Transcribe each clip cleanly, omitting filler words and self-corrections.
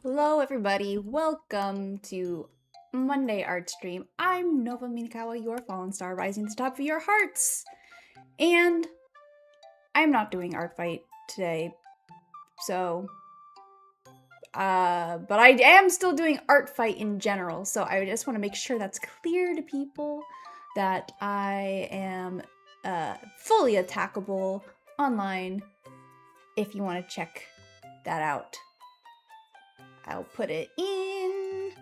Hello everybody, welcome to Monday Art Stream. I'm Nova Minakawa, your fallen star rising to the top of your hearts. And I'm not doing ArtFight today, so but I am still doing ArtFight in general, so I just want to make sure that's clear to people that I am fully attackable online if you want to check that out. I'll put it in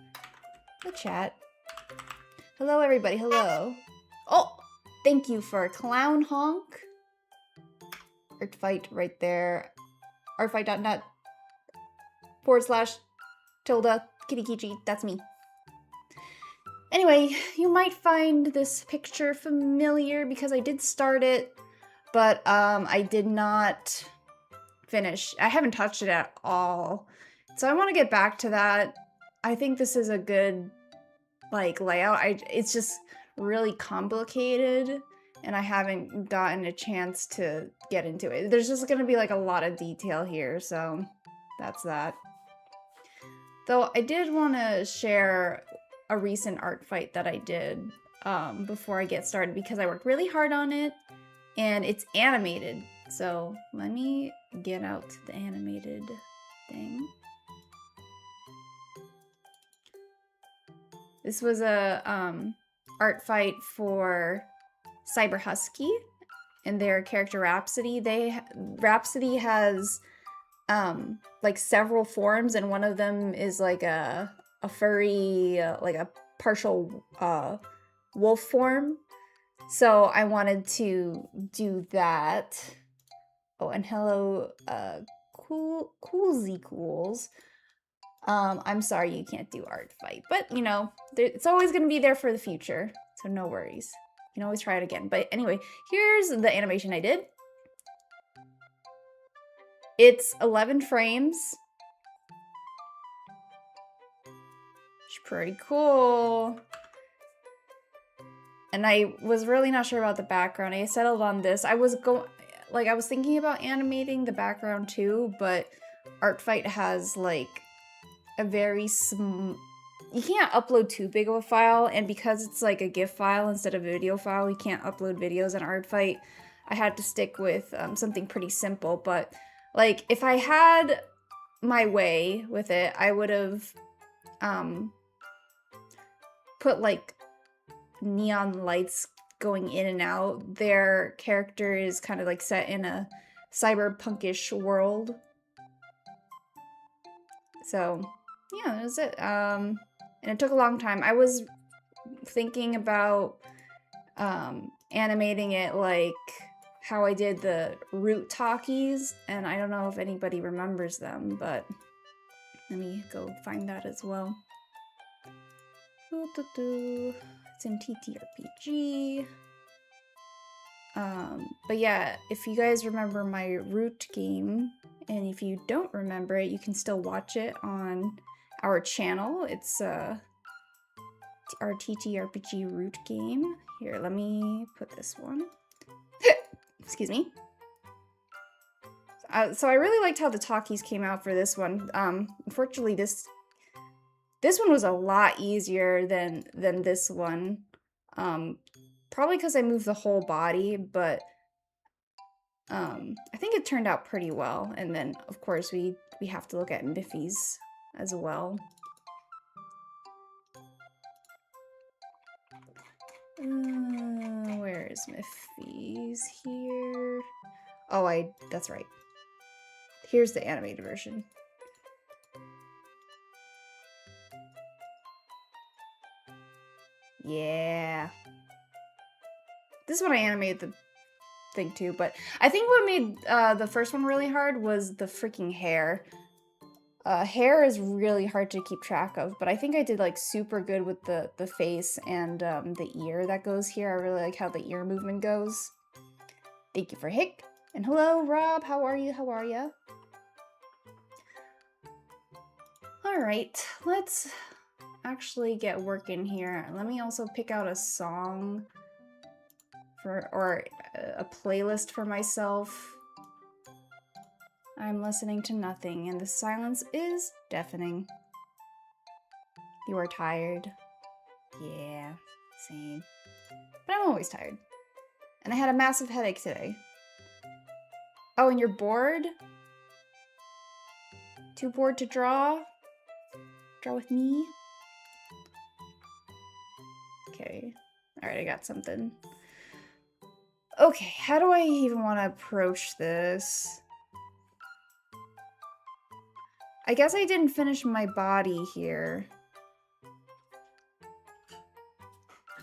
the chat. Hello, everybody. Hello. Oh, thank you for Clown Honk. ArtFight right there. Artfight.net /tilde Kirikichi. That's me. Anyway, you might find this picture familiar because I did start it, but I did not finish. I haven't touched it at all. So I want to get back to that. I think this is a good layout. It's just really complicated and I haven't gotten a chance to get into it. There's just gonna be a lot of detail here, so that's that. Though I did want to share a recent ArtFight that I did before I get started because I worked really hard on it and it's animated. So let me get out the animated thing. This was a ArtFight for Cyber Husky and their character Rhapsody. Rhapsody has several forms, and one of them is a furry, a partial wolf form. So I wanted to do that. Oh, and hello, Coolsy Cools. I'm sorry you can't do ArtFight, but you know, it's always gonna be there for the future, so no worries. You can always try it again. But anyway, here's the animation I did. It's 11 frames. It's pretty cool. And I was really not sure about the background. I settled on this. I was thinking about animating the background too, but ArtFight has a very you can't upload too big of a file, and because it's a GIF file instead of a video file, you can't upload videos on ArtFight. I had to stick with something pretty simple, but if I had my way with it, I would have put neon lights going in and out. Their character is kind of set in a cyberpunkish world. So yeah, that was it. And it took a long time. I was thinking about animating it how I did the root talkies, and I don't know if anybody remembers them, but let me go find that as well. It's in TTRPG. But yeah, if you guys remember my root game, and if you don't remember it, you can still watch it on our channel. It's our TTRPG root game. Here, let me put this one. Excuse me. So I really liked how the talkies came out for this one. Unfortunately, this one was a lot easier than this one. Probably because I moved the whole body, but I think it turned out pretty well. And then, of course, we have to look at Miffy's as well. Where is Miffy's? Here. Oh, that's right. Here's the animated version. Yeah. This is when I animated the thing too, but I think what made the first one really hard was the freaking hair. Hair is really hard to keep track of, but I think I did super good with the face and the ear that goes here. I really like how the ear movement goes. Thank you for Hick. And hello, Rob. How are you? How are you? All right, let's actually get working here. Let me also pick out a song or a playlist for myself. I'm listening to nothing, and the silence is deafening. You are tired. Yeah, same. But I'm always tired. And I had a massive headache today. Oh, and you're bored? Too bored to draw? Draw with me? Okay. Alright, I got something. Okay, how do I even want to approach this? I guess I didn't finish my body here.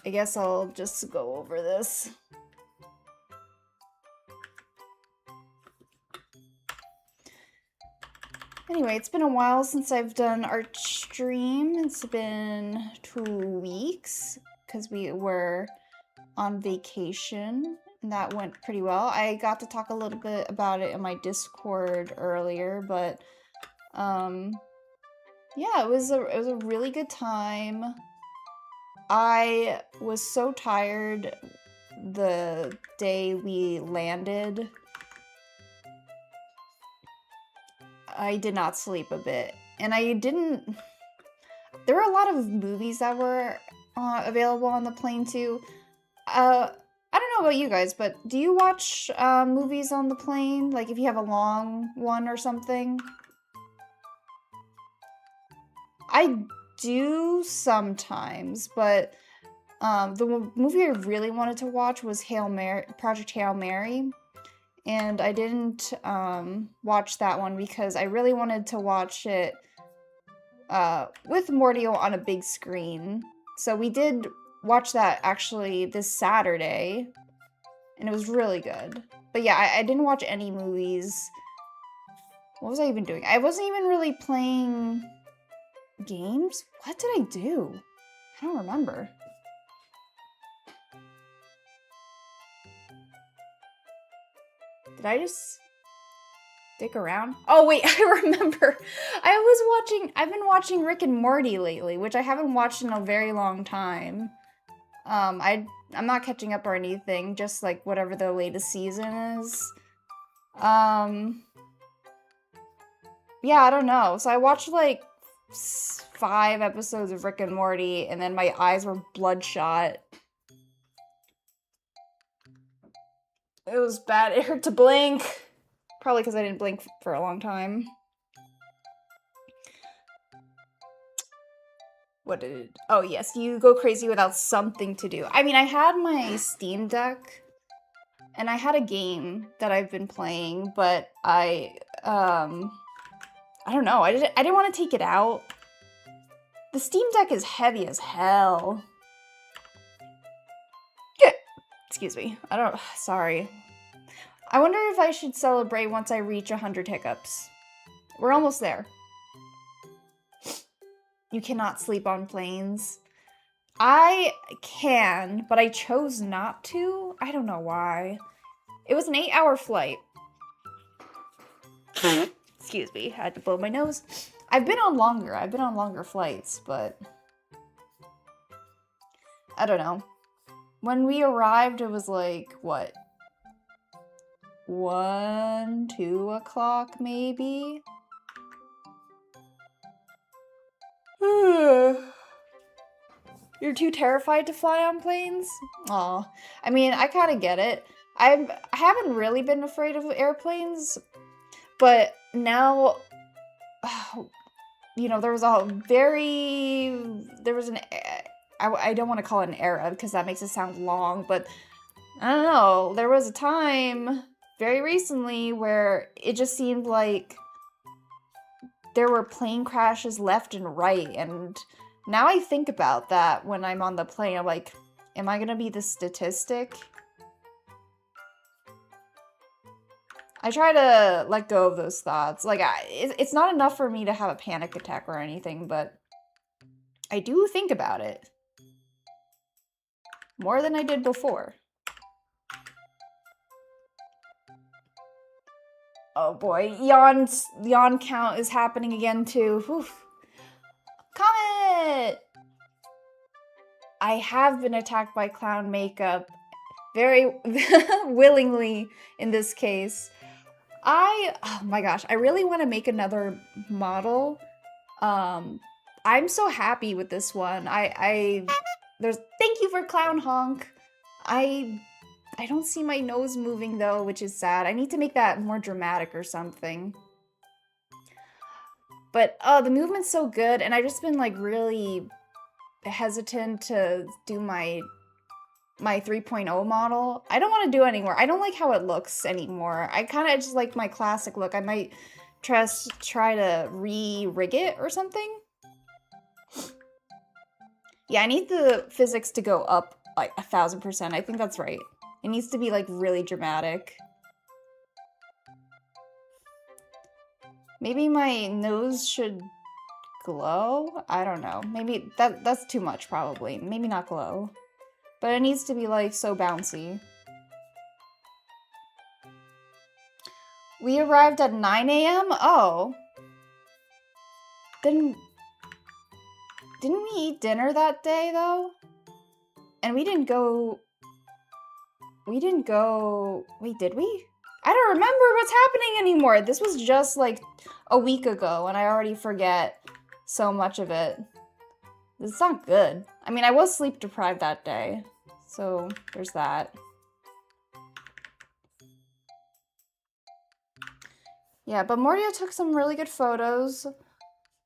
I guess I'll just go over this. Anyway, it's been a while since I've done art stream. It's been 2 weeks because we were on vacation, and that went pretty well. I got to talk a little bit about it in my Discord earlier, but yeah, it was a really good time. I was so tired the day we landed. I did not sleep a bit, and there were a lot of movies that were available on the plane too. I don't know about you guys, but do you watch movies on the plane? Like if you have a long one or something? I do sometimes, but the movie I really wanted to watch was Project Hail Mary. And I didn't watch that one because I really wanted to watch it with Mordio on a big screen. So we did watch that actually this Saturday, and it was really good. But yeah, I didn't watch any movies. What was I even doing? I wasn't even really playing games? What did I do? I don't remember. Did I just stick around? Oh wait, I remember. I've been watching Rick and Morty lately, which I haven't watched in a very long time. I'm not catching up or anything, just like whatever the latest season is. Yeah, I don't know. So I watched like 5 episodes of Rick and Morty, and then my eyes were bloodshot. It was bad. It hurt to blink. Probably because I didn't blink for a long time. What did it... Oh, yes. You go crazy without something to do. I mean, I had my Steam Deck, and I had a game that I've been playing, but I don't know. I didn't want to take it out. The Steam Deck is heavy as hell. Excuse me. Sorry. I wonder if I should celebrate once I reach 100 hiccups. We're almost there. You cannot sleep on planes. I can, but I chose not to. I don't know why. It was an 8-hour flight. Excuse me. I had to blow my nose. I've been on longer flights, but I don't know. When we arrived, it was like, what? 1, 2 o'clock, maybe? You're too terrified to fly on planes? Aw. I mean, I kind of get it. I haven't really been afraid of airplanes, but now, you know, I don't want to call it an era because that makes it sound long, but I don't know. There was a time very recently where it just seemed like there were plane crashes left and right, and now I think about that when I'm on the plane. I'm like, am I gonna be the statistic? I try to let go of those thoughts. Like, it's not enough for me to have a panic attack or anything, but I do think about it. More than I did before. Oh boy, yawn count is happening again too. Whew. Comment! I have been attacked by clown makeup very willingly in this case. Oh my gosh, I really want to make another model. I'm so happy with this one. Thank you for Clown Honk. I don't see my nose moving though, which is sad. I need to make that more dramatic or something. But oh, the movement's so good, and I've just been like really hesitant to do my 3.0 model. I don't want to do it anymore. I don't like how it looks anymore. I kind of just like my classic look. I might try to re-rig it or something. Yeah, I need the physics to go up like 1000%. I think that's right. It needs to be like really dramatic. Maybe my nose should glow? I don't know. Maybe that's too much probably. Maybe not glow. But it needs to be like so bouncy. We arrived at 9 a.m.? Oh. Didn't we eat dinner that day though? And we didn't go... Wait, did we? I don't remember what's happening anymore. This was just like a week ago and I already forget so much of it. It's not good. I mean, I was sleep deprived that day, so there's that. Yeah, but Mordia took some really good photos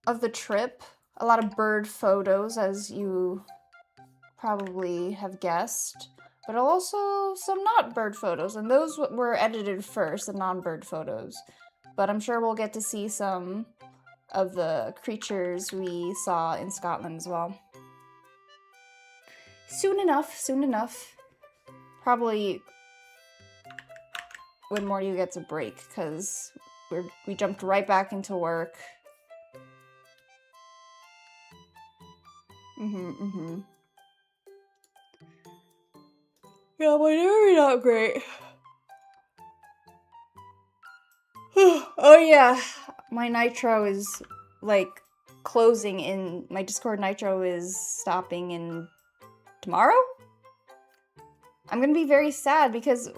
of the trip. A lot of bird photos, as you probably have guessed. But also some not bird photos, and those were edited first, the non-bird photos. But I'm sure we'll get to see some of the creatures we saw in Scotland as well. Soon enough, soon enough. Probably when Mordia gets a break, because we jumped right back into work. Yeah, my memory not great. Oh yeah, my Nitro is like closing in. My Discord Nitro is stopping in tomorrow? I'm gonna be very sad because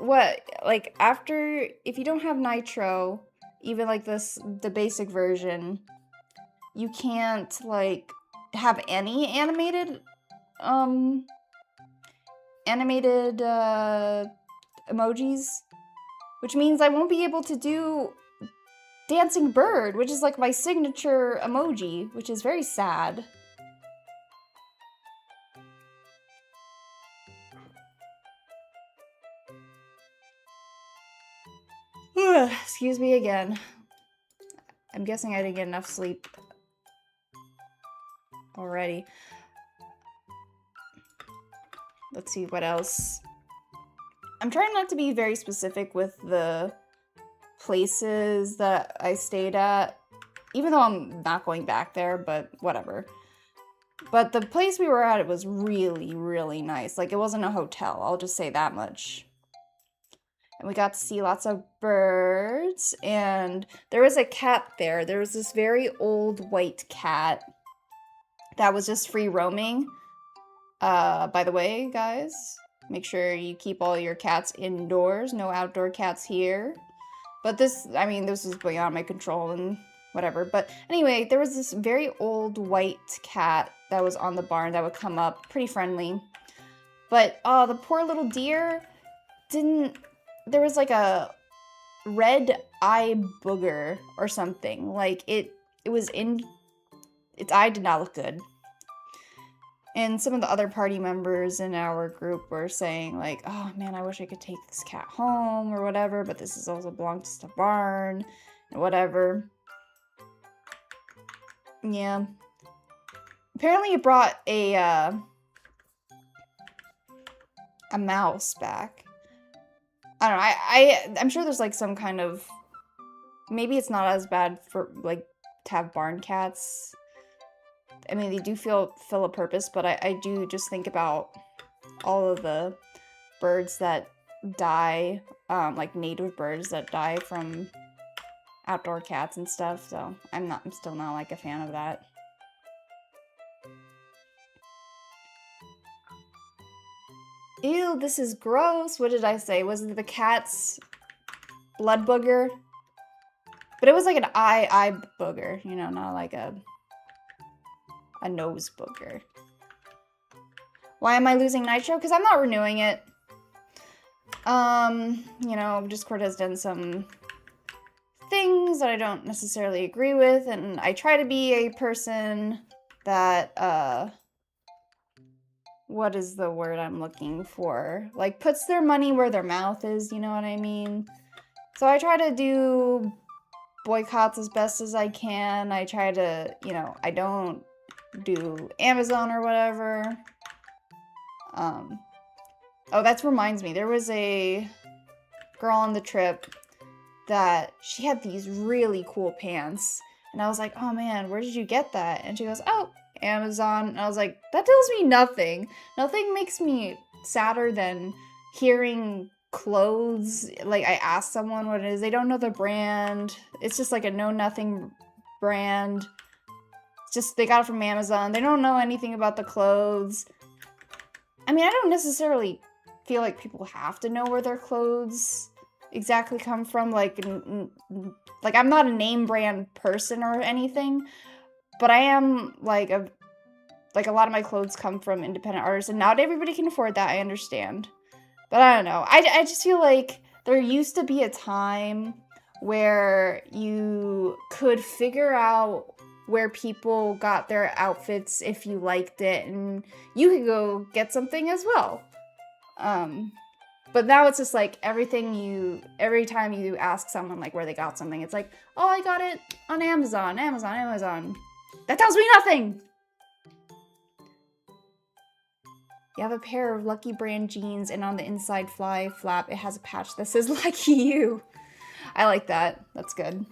after, if you don't have Nitro, even like the basic version, you can't like have any animated emojis, which means I won't be able to do Dancing Bird, which is like my signature emoji, which is very sad. Excuse me again. I'm guessing I didn't get enough sleep already. Let's see what else. I'm trying not to be very specific with the places that I stayed at, even though I'm not going back there, but whatever. But the place we were at, it was really, really nice. Like, it wasn't a hotel, I'll just say that much. And we got to see lots of birds, and there was a cat there. There was this very old white cat that was just free roaming. By the way, guys, make sure you keep all your cats indoors. No outdoor cats here. But this is beyond my control and whatever. But anyway, there was this very old white cat that was on the barn that would come up, pretty friendly. But, oh, the poor little deer there was like a red eye booger or something. Like, its eye did not look good. And some of the other party members in our group were saying like, oh man, I wish I could take this cat home or whatever, but this is also belongs to the barn and whatever. Yeah. Apparently it brought a mouse back. I don't know, I'm sure there's like some kind of, maybe it's not as bad for like to have barn cats. I mean, they do fill a purpose, but I do just think about all of the birds that die, like native birds that die from outdoor cats and stuff, so I'm still not like a fan of that. Ew, this is gross. What did I say? Was it the cat's blood booger? But it was like an eye booger, you know, not like a nose booger. Why am I losing Nitro? Because I'm not renewing it. You know, Discord has done some things that I don't necessarily agree with, and I try to be a person that, what is the word I'm looking for? Like, puts their money where their mouth is, you know what I mean? So I try to do boycotts as best as I can. I try to, you know, I don't do Amazon or whatever. Oh, that reminds me. There was a girl on the trip that she had these really cool pants. And I was like, oh man, where did you get that? And she goes, oh, Amazon. And I was like, that tells me nothing. Nothing makes me sadder than hearing clothes. Like, I asked someone what it is. They don't know the brand. It's just like a know-nothing brand. It's just, they got it from Amazon. They don't know anything about the clothes. I mean, I don't necessarily feel like people have to know where their clothes exactly come from. Like I'm not a name brand person or anything, but I am like a lot of my clothes come from independent artists, and not everybody can afford that. I understand, but I don't know. I just feel like there used to be a time where you could figure out where people got their outfits if you liked it, and you could go get something as well. But now it's just like every time you ask someone like where they got something, it's like, oh, I got it on Amazon. That tells me nothing. You have a pair of Lucky brand jeans, and on the inside fly flap, it has a patch that says Lucky You. I like that. That's good.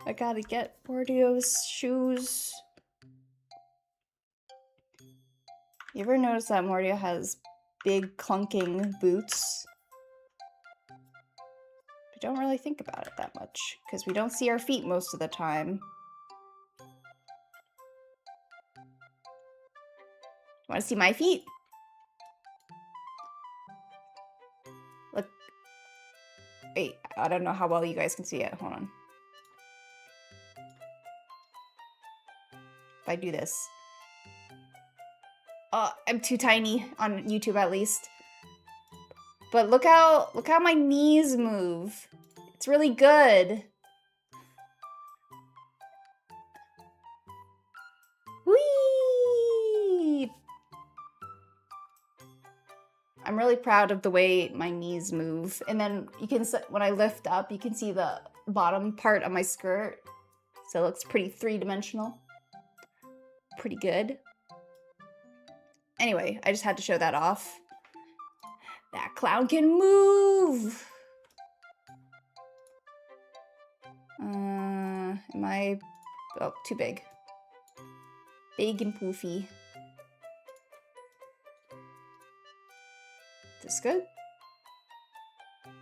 I gotta get Bordio's shoes. You ever notice that Mordio has big clunking boots? We don't really think about it that much, because we don't see our feet most of the time. Want to see my feet? Look. Wait, I don't know how well you guys can see it. Hold on. If I do this. I'm too tiny on YouTube at least. But look how my knees move. It's really good. Whee! I'm really proud of the way my knees move. And then you can, when I lift up, you can see the bottom part of my skirt. So it looks pretty three-dimensional. Pretty good. Anyway, I just had to show that off. That clown can move! Am I... Oh, too big. Big and poofy. Is this good?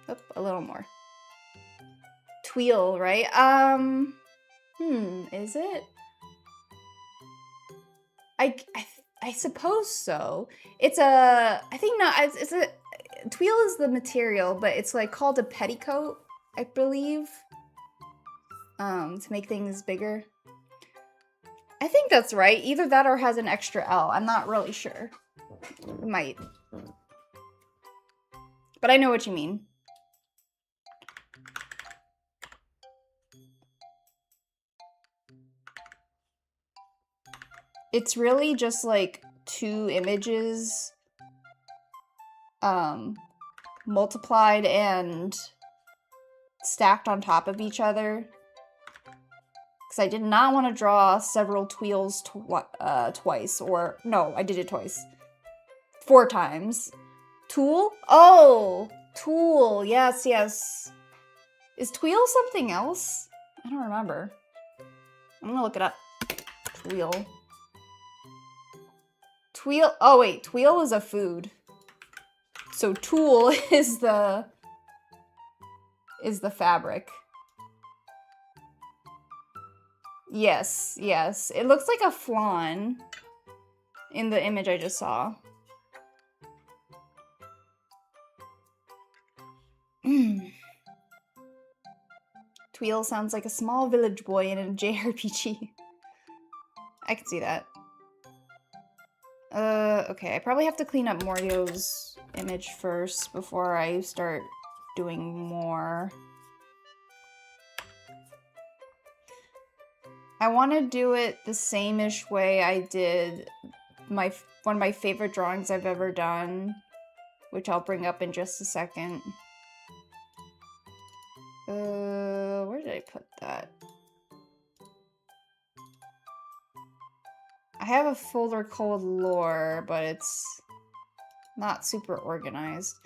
Oh, a little more. Tweel, right? Is it? I suppose so. It's a... I think not. It's a... Tweel is the material, but it's like called a petticoat, I believe. To make things bigger. I think that's right. Either that or has an extra L. I'm not really sure. It might. But I know what you mean. It's really just like two images multiplied and stacked on top of each other. Because I did not want to draw several Tweels twice. Or, no, I did it twice. 4 times. Tool? Oh! Tool. Yes, yes. Is Tweel something else? I don't remember. I'm gonna look it up. Tweel. Tweel. Oh, wait. Tweel is a food. So tulle is the fabric. Yes, yes. It looks like a flan in the image I just saw. Tweel sounds like a small village boy in a JRPG. I can see that. Okay, I probably have to clean up Morio's image first before I start doing more. I want to do it the same-ish way I did one of my favorite drawings I've ever done, which I'll bring up in just a second. Where did I put that? I have a folder called Lore, but it's not super organized.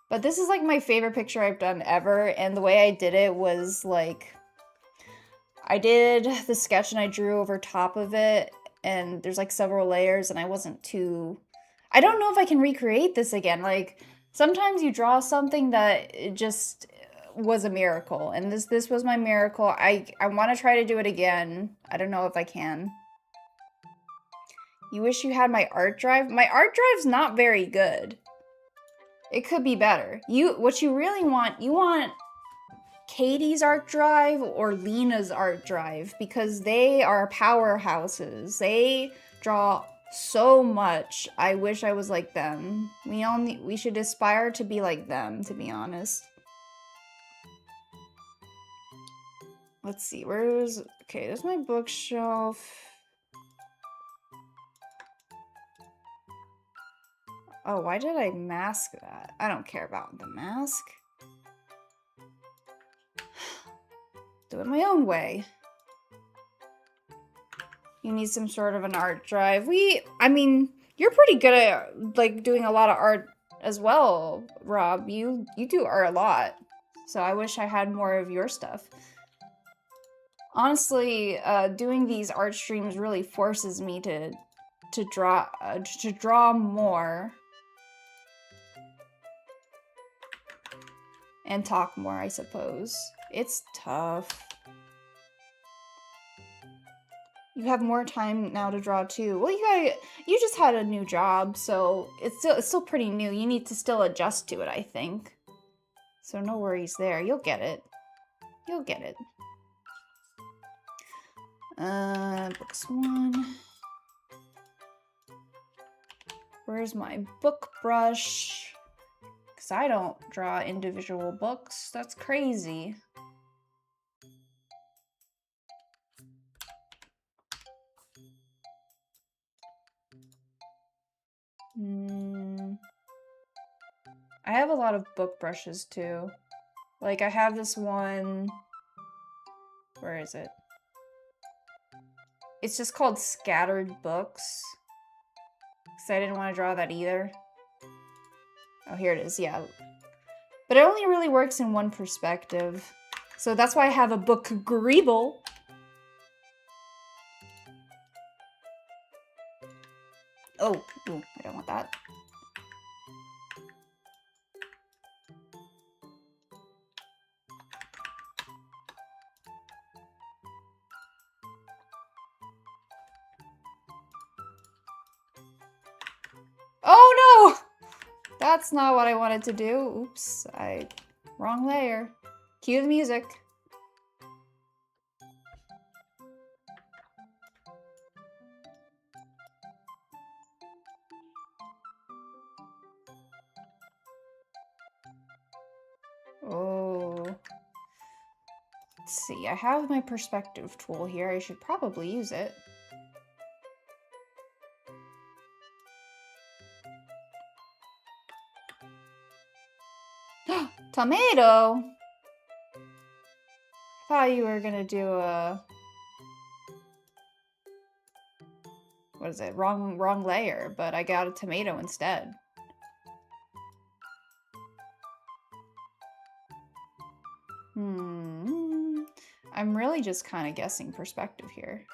But this is like my favorite picture I've done ever, and the way I did it was like, I did the sketch and I drew over top of it, and there's like several layers, and I wasn't too... I don't know if I can recreate this again. Like, sometimes you draw something that it just was a miracle, and this was my miracle. I want to try to do it again. I don't know if I can. You wish you had my art drive? My art drive's not very good. It could be better. What you really want, you want Katie's art drive or Lena's art drive, because they are powerhouses. They draw so much. I wish I was like them. We should aspire to be like them, to be honest. Let's see, okay, there's my bookshelf. Oh, why did I mask that? I don't care about the mask. Do it my own way. You need some sort of an art drive. I mean, you're pretty good at, like, doing a lot of art as well, Rob. You do art a lot. So I wish I had more of your stuff. Honestly, doing these art streams really forces me to draw more. And talk more, I suppose. It's tough. You have more time now to draw too. Well, you just had a new job, so it's still pretty new. You need to still adjust to it, I think. So no worries there. You'll get it. You'll get it. Books 1. Where's my book brush? Because I don't draw individual books. That's crazy. I have a lot of book brushes too. Like, I have this one... Where is it? It's just called Scattered Books. Because I didn't want to draw that either. Oh, here it is, yeah. But it only really works in one perspective. So that's why I have a book greeble. Oh, ooh, I don't want that. Oh no! That's not what I wanted to do. Oops, wrong layer. Cue the music. Oh. Let's see, I have my perspective tool here. I should probably use it. Tomato! I thought you were gonna do a... What is it? Wrong layer, but I got a tomato instead. I'm really just kind of guessing perspective here.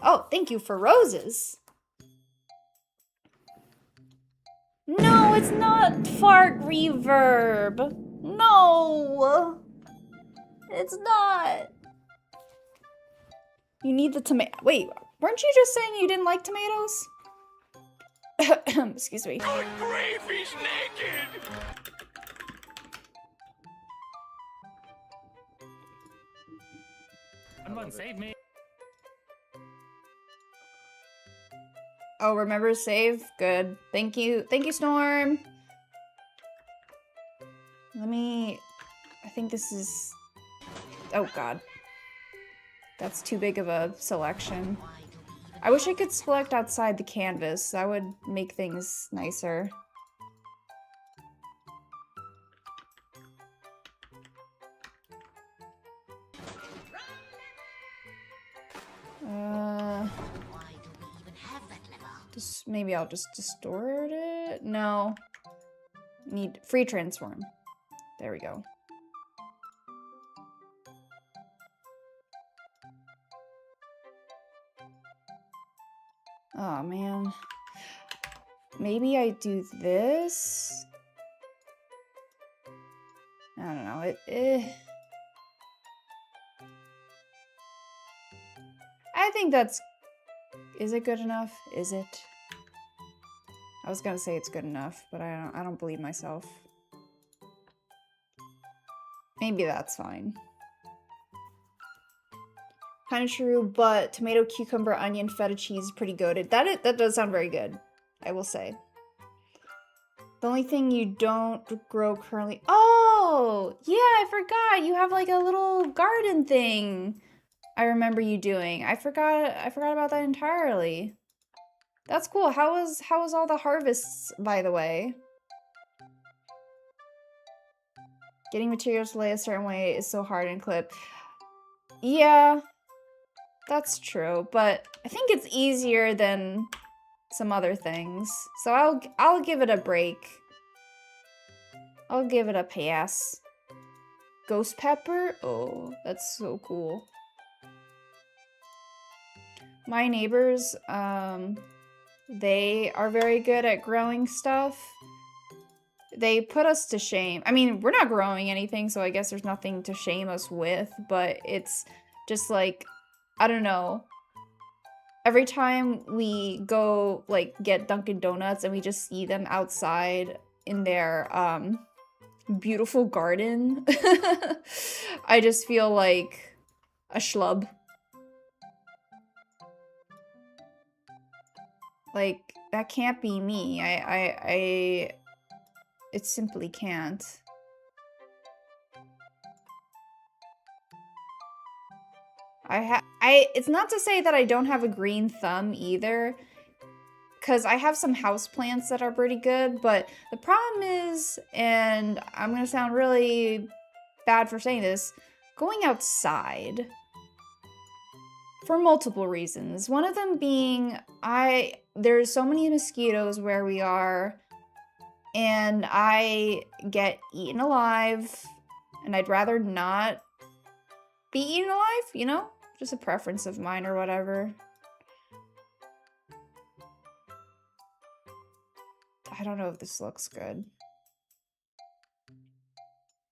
Oh, thank you for roses! No, it's not fart reverb! No! It's not! You need the tomato. Wait, weren't you just saying you didn't like tomatoes? Excuse me. Good grief, he's naked! Someone save me. Oh, remember to save? Good. Thank you. Thank you, Storm. I think this is... Oh, God. That's too big of a selection. I wish I could select outside the canvas. That would make things nicer. Maybe I'll just distort it? No. Need free transform. There we go. Oh, man. Maybe I do this? I don't know. I think that's... Is it good enough? Is it? I was gonna say it's good enough, but I don't believe myself. Maybe that's fine. Kind of true, but tomato, cucumber, onion, feta cheese is pretty goated. That does sound very good, I will say. The only thing you don't grow currently... Oh! Yeah, I forgot! You have like a little garden thing I remember you doing. I forgot about that entirely. That's cool. How was all the harvests, by the way? Getting materials to lay a certain way is so hard in clip. Yeah, that's true, but I think it's easier than some other things. So I'll give it a break. I'll give it a pass. Ghost pepper? Oh, that's so cool. My neighbors, they are very good at growing stuff. They put us to shame. I mean, we're not growing anything, so I guess there's nothing to shame us with, but it's just like, I don't know. Every time we go, like, get Dunkin' Donuts and we just see them outside in their, beautiful garden, I just feel like a schlub. Like, that can't be me. It simply can't. It's not to say that I don't have a green thumb either, because I have some houseplants that are pretty good, but the problem is, and I'm gonna sound really bad for saying this, going outside for multiple reasons. One of them being, there's so many mosquitoes where we are, and I get eaten alive, and I'd rather not be eaten alive, you know? Just a preference of mine or whatever. I don't know if this looks good.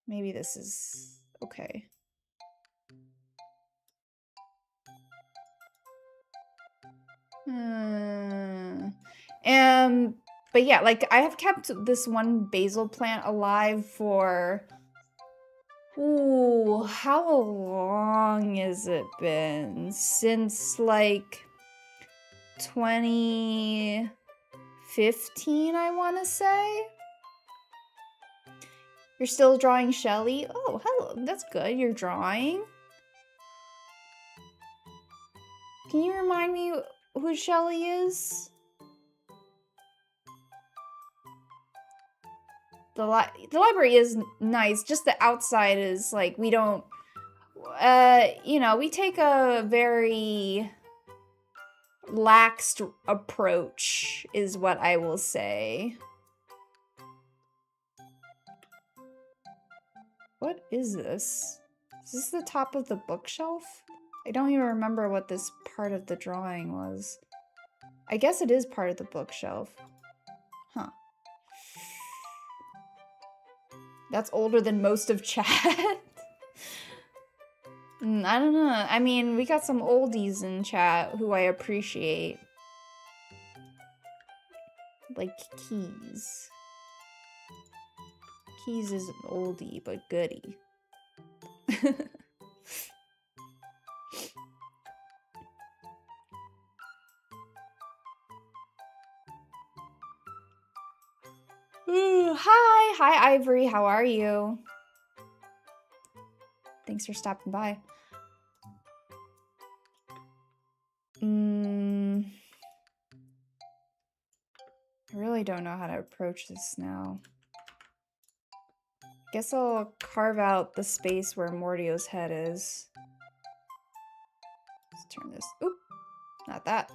Maybe this is okay. But yeah, like, I have kept this one basil plant alive for... Ooh, how long has it been? Since, like, 2015, I want to say? You're still drawing Shelly? Oh, hello, that's good, you're drawing. Can you remind me who Shelly is? The library is nice, just the outside is, like, we don't, you know, we take a very laxed approach, is what I will say. What is this? Is this the top of the bookshelf? I don't even remember what this part of the drawing was. I guess it is part of the bookshelf. Huh. That's older than most of chat. I don't know. I mean, we got some oldies in chat who I appreciate. Like Keys. Keys is an oldie, but goodie. Ooh, hi Ivory, how are you? Thanks for stopping by. I really don't know how to approach this now. Guess I'll carve out the space where Mordio's head is. Let's turn this. Oop, not that.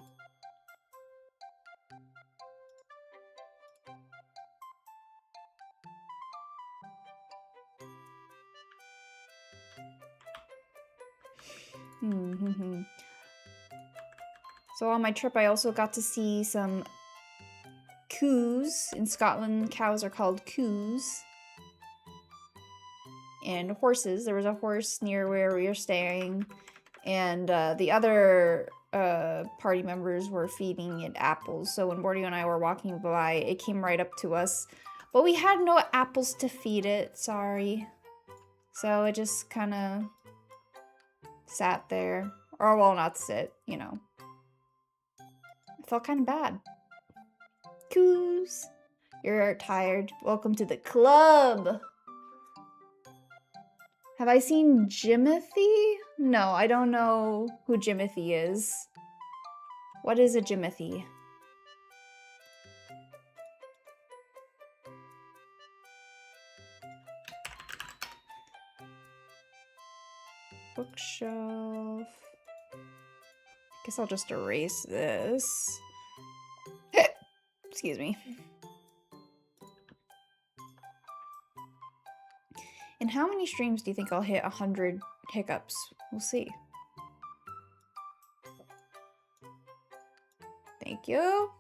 So on my trip, I also got to see some coos. In Scotland, cows are called coos. And horses. There was a horse near where we were staying. And the other party members were feeding it apples. So when Morty and I were walking by, it came right up to us. But we had no apples to feed it, sorry. So it just kind of sat there. Or, well, not sit, you know. I felt kind of bad. Coos. You're tired. Welcome to the club. Have I seen Jimothy? No, I don't know who Jimothy is. What is a Jimothy? Bookshelf. Guess I'll just erase this. Excuse me. In how many streams do you think I'll hit 100 hiccups? We'll see. Thank you.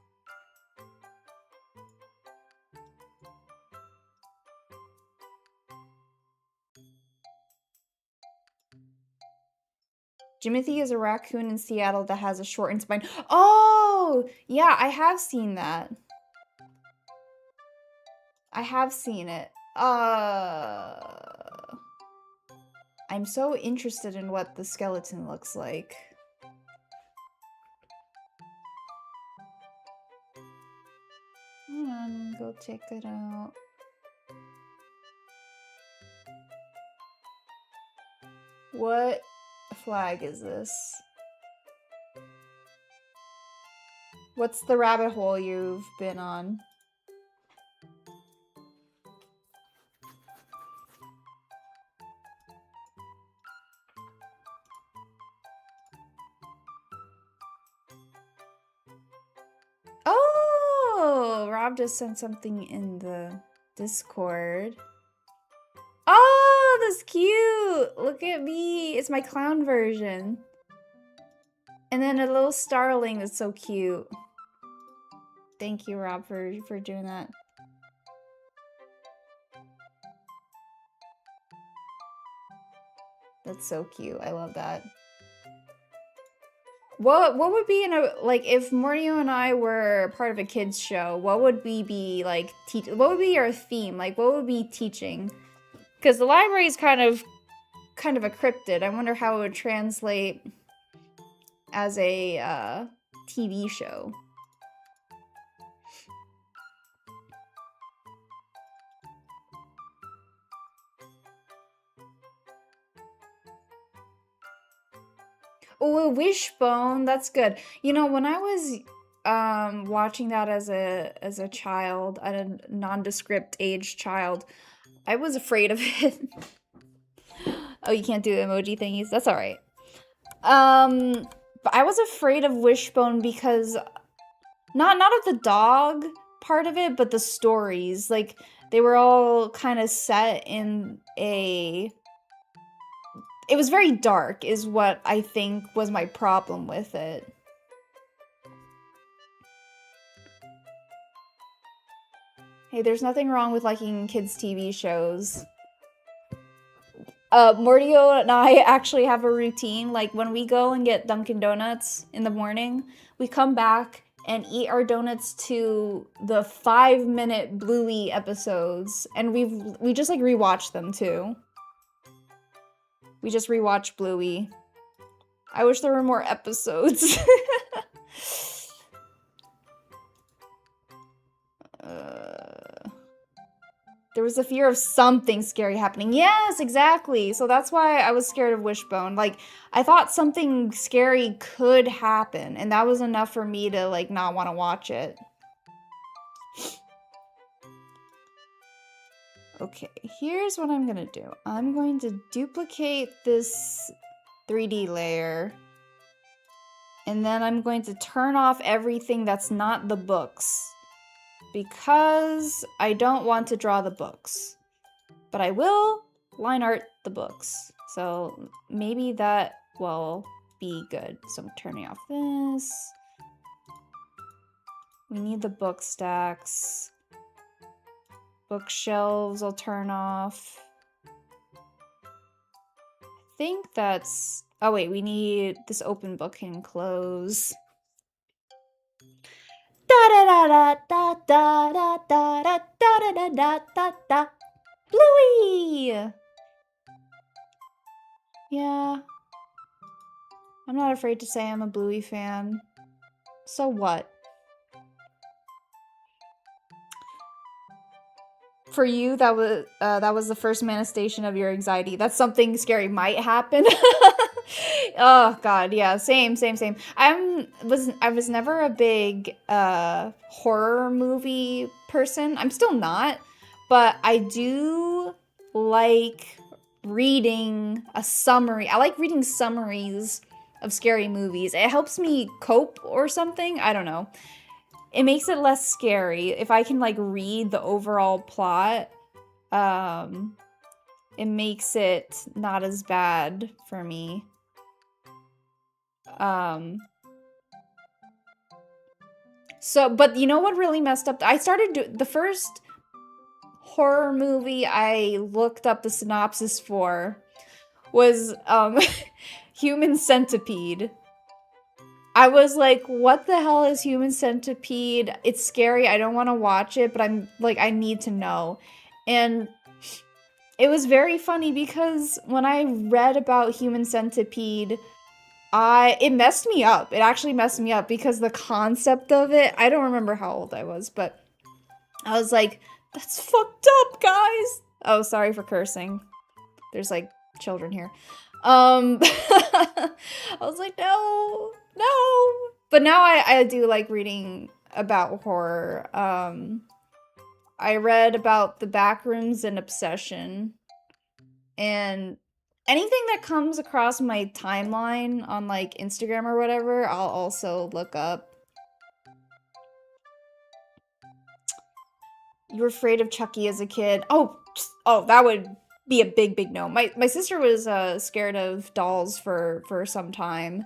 Jimothy is a raccoon in Seattle that has a shortened spine. Oh! Yeah, I have seen that. I have seen it. I'm so interested in what the skeleton looks like. Hold on, go check it out. What flag is this? What's the rabbit hole you've been on? Oh, Rob just sent something in the Discord. Oh, that's cute. Look at me. It's my clown version. And then a little starling that's so cute. Thank you, Rob, for doing that. That's so cute. I love that. What would be in a, like, if Mordio and I were part of a kids show, what would we be like what would be our theme? Like, what would we be teaching? Because the library is kind of a cryptid. I wonder how it would translate as a TV show. Oh, a wishbone. That's good. You know, when I was watching that as a child, at a nondescript age child, I was afraid of it. Oh, you can't do emoji thingies? That's all right. But I was afraid of wishbone because not of the dog part of it, but the stories. Like, they were all kind of set in a... It was very dark, is what I think was my problem with it. Hey, there's nothing wrong with liking kids' TV shows. Mordio and I actually have a routine. Like, when we go and get Dunkin' Donuts in the morning, we come back and eat our donuts to the 5-minute Bluey episodes, and we just like rewatched them too. We just rewatched Bluey. I wish there were more episodes. There was a fear of something scary happening. Yes, exactly. So that's why I was scared of Wishbone. Like, I thought something scary could happen, and that was enough for me to, like, not want to watch it. Okay, here's what I'm gonna do. I'm going to duplicate this 3D layer, and then I'm going to turn off everything that's not the books, because I don't want to draw the books. But I will line art the books. So maybe that will be good. So I'm turning off this. We need the book stacks. Bookshelves I'll turn off. I think that's... Oh wait, we need this open book can close. Da da da da da da da da da da da da da. Bluey! Yeah. I'm not afraid to say I'm a Bluey fan. So what? For you, that was the first manifestation of your anxiety. That's something scary might happen. Oh god, yeah, same. I was never a big horror movie person. I'm still not, but I do like reading a summary. I like reading summaries of scary movies. It helps me cope or something. I don't know. It makes it less scary if I can like read the overall plot. It makes it not as bad for me. But you know what really messed up? I started the first horror movie I looked up the synopsis for was Human Centipede. I was like, what the hell is Human Centipede? It's scary. I don't want to watch it, but I'm like, I need to know. And it was very funny because when I read about Human Centipede, it messed me up. It actually messed me up because the concept of it, I don't remember how old I was, but I was like, that's fucked up, guys. Oh, sorry for cursing. There's like children here. I was like, no. But now I do like reading about horror. I read about The Backrooms and Obsession. And anything that comes across my timeline on like Instagram or whatever, I'll also look up. You were afraid of Chucky as a kid. Oh, that would be a big no. My sister was scared of dolls for some time.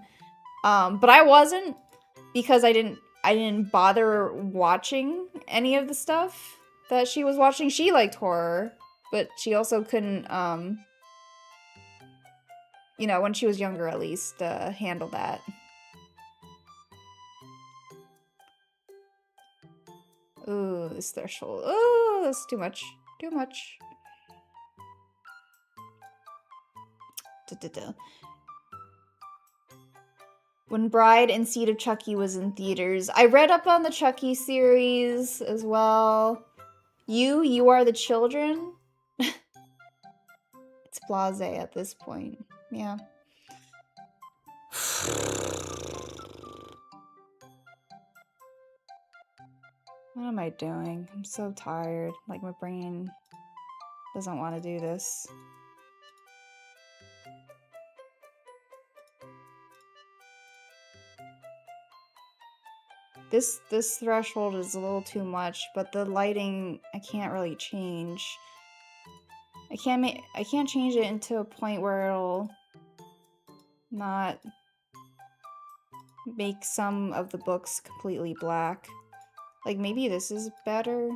But I wasn't, because I didn't bother watching any of the stuff that she was watching. She liked horror, but she also couldn't, you know, when she was younger at least, handle that. Ooh, this threshold. Ooh, that's too much. Too much. When Bride and Seed of Chucky was in theaters. I read up on the Chucky series as well. You are the children? It's blasé at this point. Yeah. What am I doing? I'm so tired. Like, my brain doesn't want to do this. This threshold is a little too much, but the lighting I can't really change. I can't change it into a point where it'll not make some of the books completely black. Like, maybe this is better?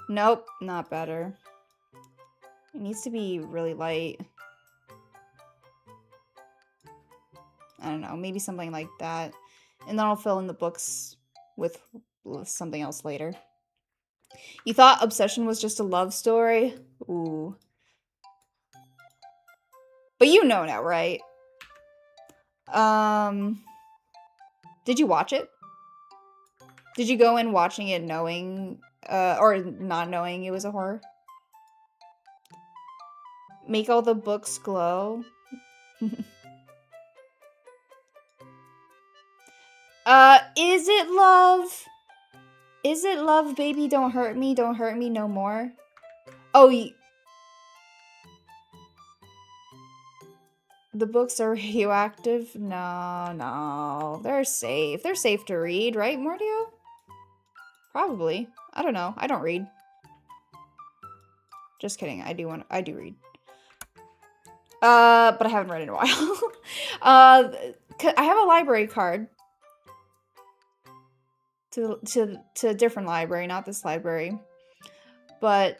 Nope, not better. It needs to be really light. I don't know, maybe something like that. And then I'll fill in the books with something else later. You thought Obsession was just a love story? Ooh. But you know now, right? Did you watch it? Did you go in watching it knowing, or not knowing it was a horror? Make all the books glow? Is it love? Is it love, baby? Don't hurt me no more? Oh, the books are radioactive? No. They're safe. They're safe to read, right, Mordio? Probably. I don't know. I don't read. Just kidding. I do read. But I haven't read in a while. I have a library card. To a different library, not this library. But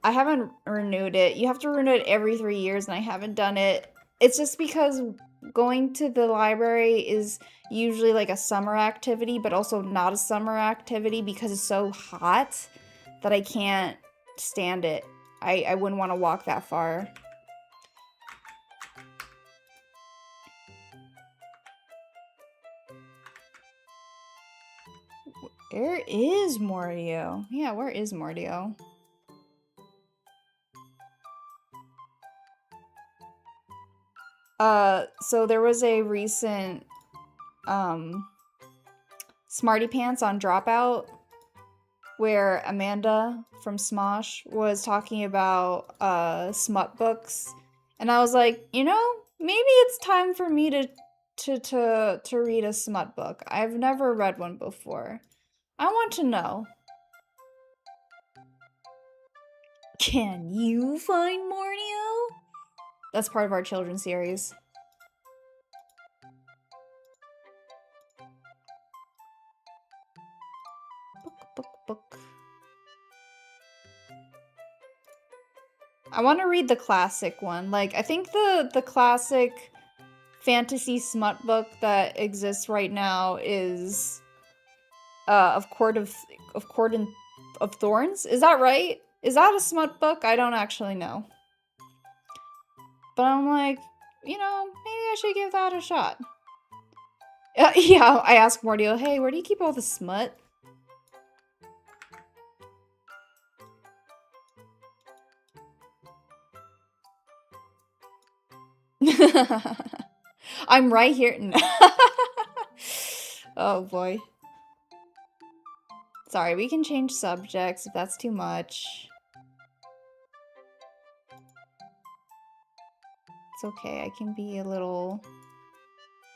I haven't renewed it. You have to renew it every 3 years, and I haven't done it. It's just because going to the library is usually like a summer activity, but also not a summer activity because it's so hot that I can't stand it. I wouldn't want to walk that far. Where is Mordio? Yeah, where is Mordio? So there was a recent, Smarty Pants on Dropout where Amanda from Smosh was talking about, smut books. And I was like, you know, maybe it's time for me to read a smut book. I've never read one before. I want to know. Can you find Mordio? That's part of our children's series. Book. I want to read the classic one. Like, I think the classic fantasy smut book that exists right now is of Court of Thorns. Is that right? Is that a smut book? I don't actually know. But I'm like, you know, maybe I should give that a shot. Yeah, I asked Mordio, hey, where do you keep all the smut? I'm right here. Oh boy. Sorry, we can change subjects if that's too much. It's okay, I can be a little,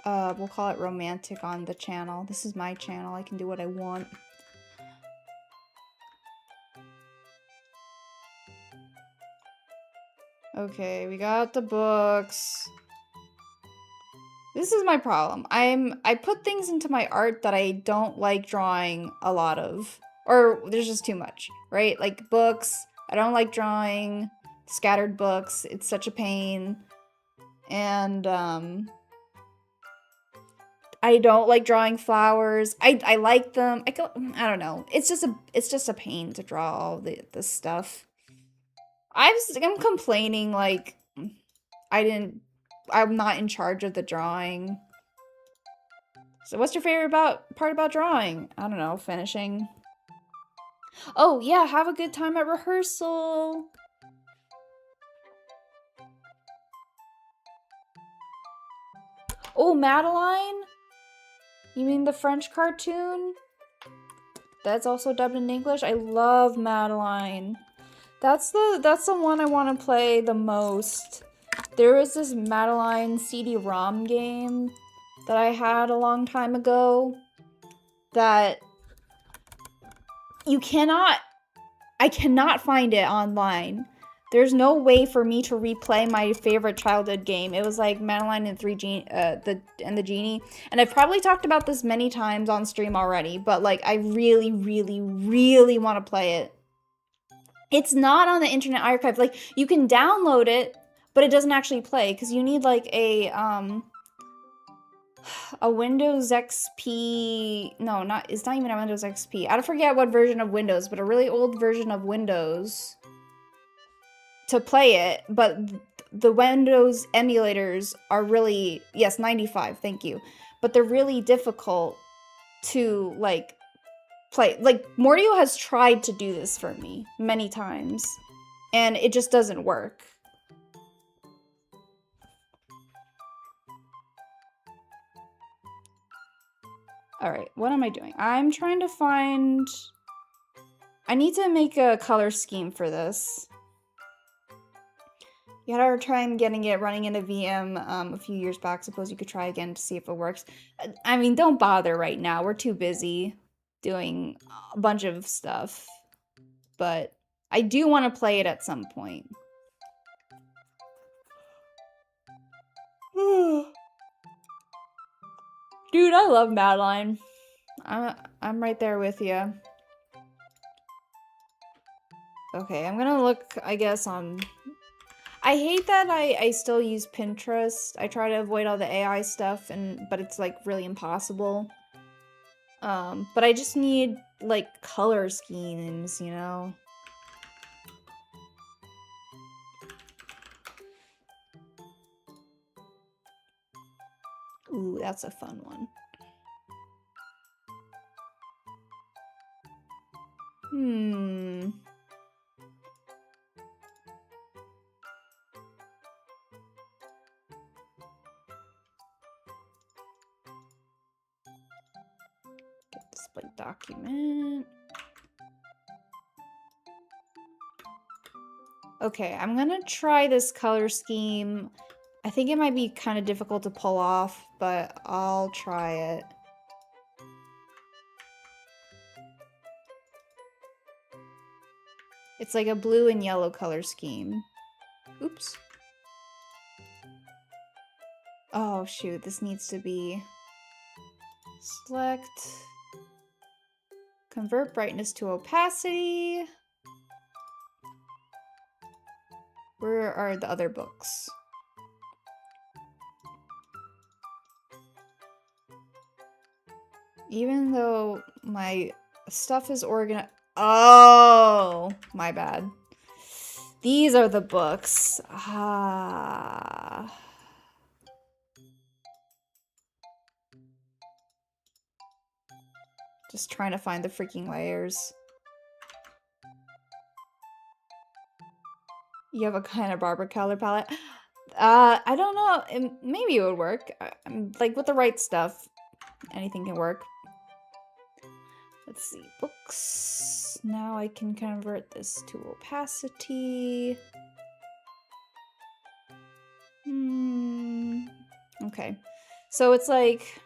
we'll call it romantic on the channel. This is my channel, I can do what I want. Okay, we got the books. This is my problem. I put things into my art that I don't like drawing a lot of. Or there's just too much, right? Like books, I don't like drawing scattered books. It's such a pain. And I don't like drawing flowers. I like them. I don't know. It's just a pain to draw all this stuff. I'm complaining like I'm not in charge of the drawing. So what's your favorite part about drawing? I don't know, finishing. Oh yeah, have a good time at rehearsal. Oh, Madeline? You mean the French cartoon? That's also dubbed in English? I love Madeline. That's the one I want to play the most. There was this Madeline CD-ROM game that I had a long time ago that I cannot find it online. There's no way for me to replay my favorite childhood game. It was like Madeline and the Genie. And I've probably talked about this many times on stream already, but like I really, really, really want to play it. It's not on the Internet Archive. Like you can download it, but it doesn't actually play because you need like a a Windows XP. No, it's not even a Windows XP. I forget what version of Windows, but a really old version of Windows to play it. But the Windows emulators are really, yes, 95, thank you. But they're really difficult to, like, play. Like, Mordio has tried to do this for me many times, and it just doesn't work. Alright, what am I doing? I'm trying to find... I need to make a color scheme for this. You had to try and getting it running in a VM a few years back. Suppose you could try again to see if it works. I mean, don't bother right now. We're too busy doing a bunch of stuff. But I do want to play it at some point. Dude, I love Madeline. I'm right there with you. Okay, I'm gonna look, I guess, on... I hate that I still use Pinterest. I try to avoid all the AI stuff, but it's, like, really impossible. But I just need, like, color schemes, you know? Ooh, that's a fun one. Get display document. Okay, I'm gonna try this color scheme. I think it might be kind of difficult to pull off, but I'll try it. It's like a blue and yellow color scheme. Oops. Oh shoot, this needs to be... Select... Convert brightness to opacity. Where are the other books? Even though my stuff is organized... Oh, my bad. These are the books. Ah. Just trying to find the freaking layers. You have a kind of Barbara color palette. I don't know. Maybe it would work. Like, with the right stuff, anything can work. Let's see. Books. Now I can convert this to opacity. Okay. So it's like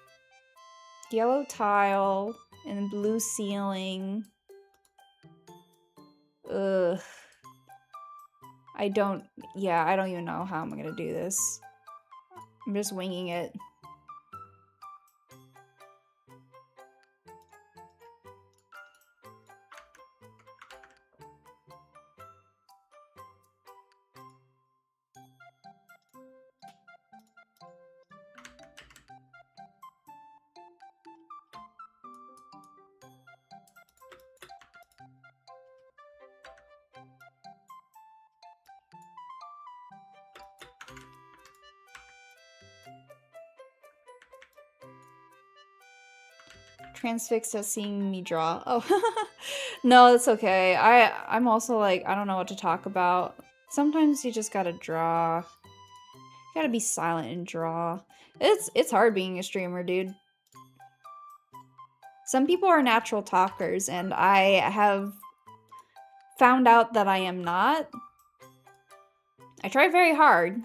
yellow tile and blue ceiling. Ugh. I don't even know how I'm gonna do this. I'm just winging it. Transfixed at seeing me draw. Oh, no, that's okay. I'm also like, I don't know what to talk about. Sometimes you just gotta draw. You gotta be silent and draw. It's hard being a streamer, dude. Some people are natural talkers, and I have found out that I am not. I try very hard.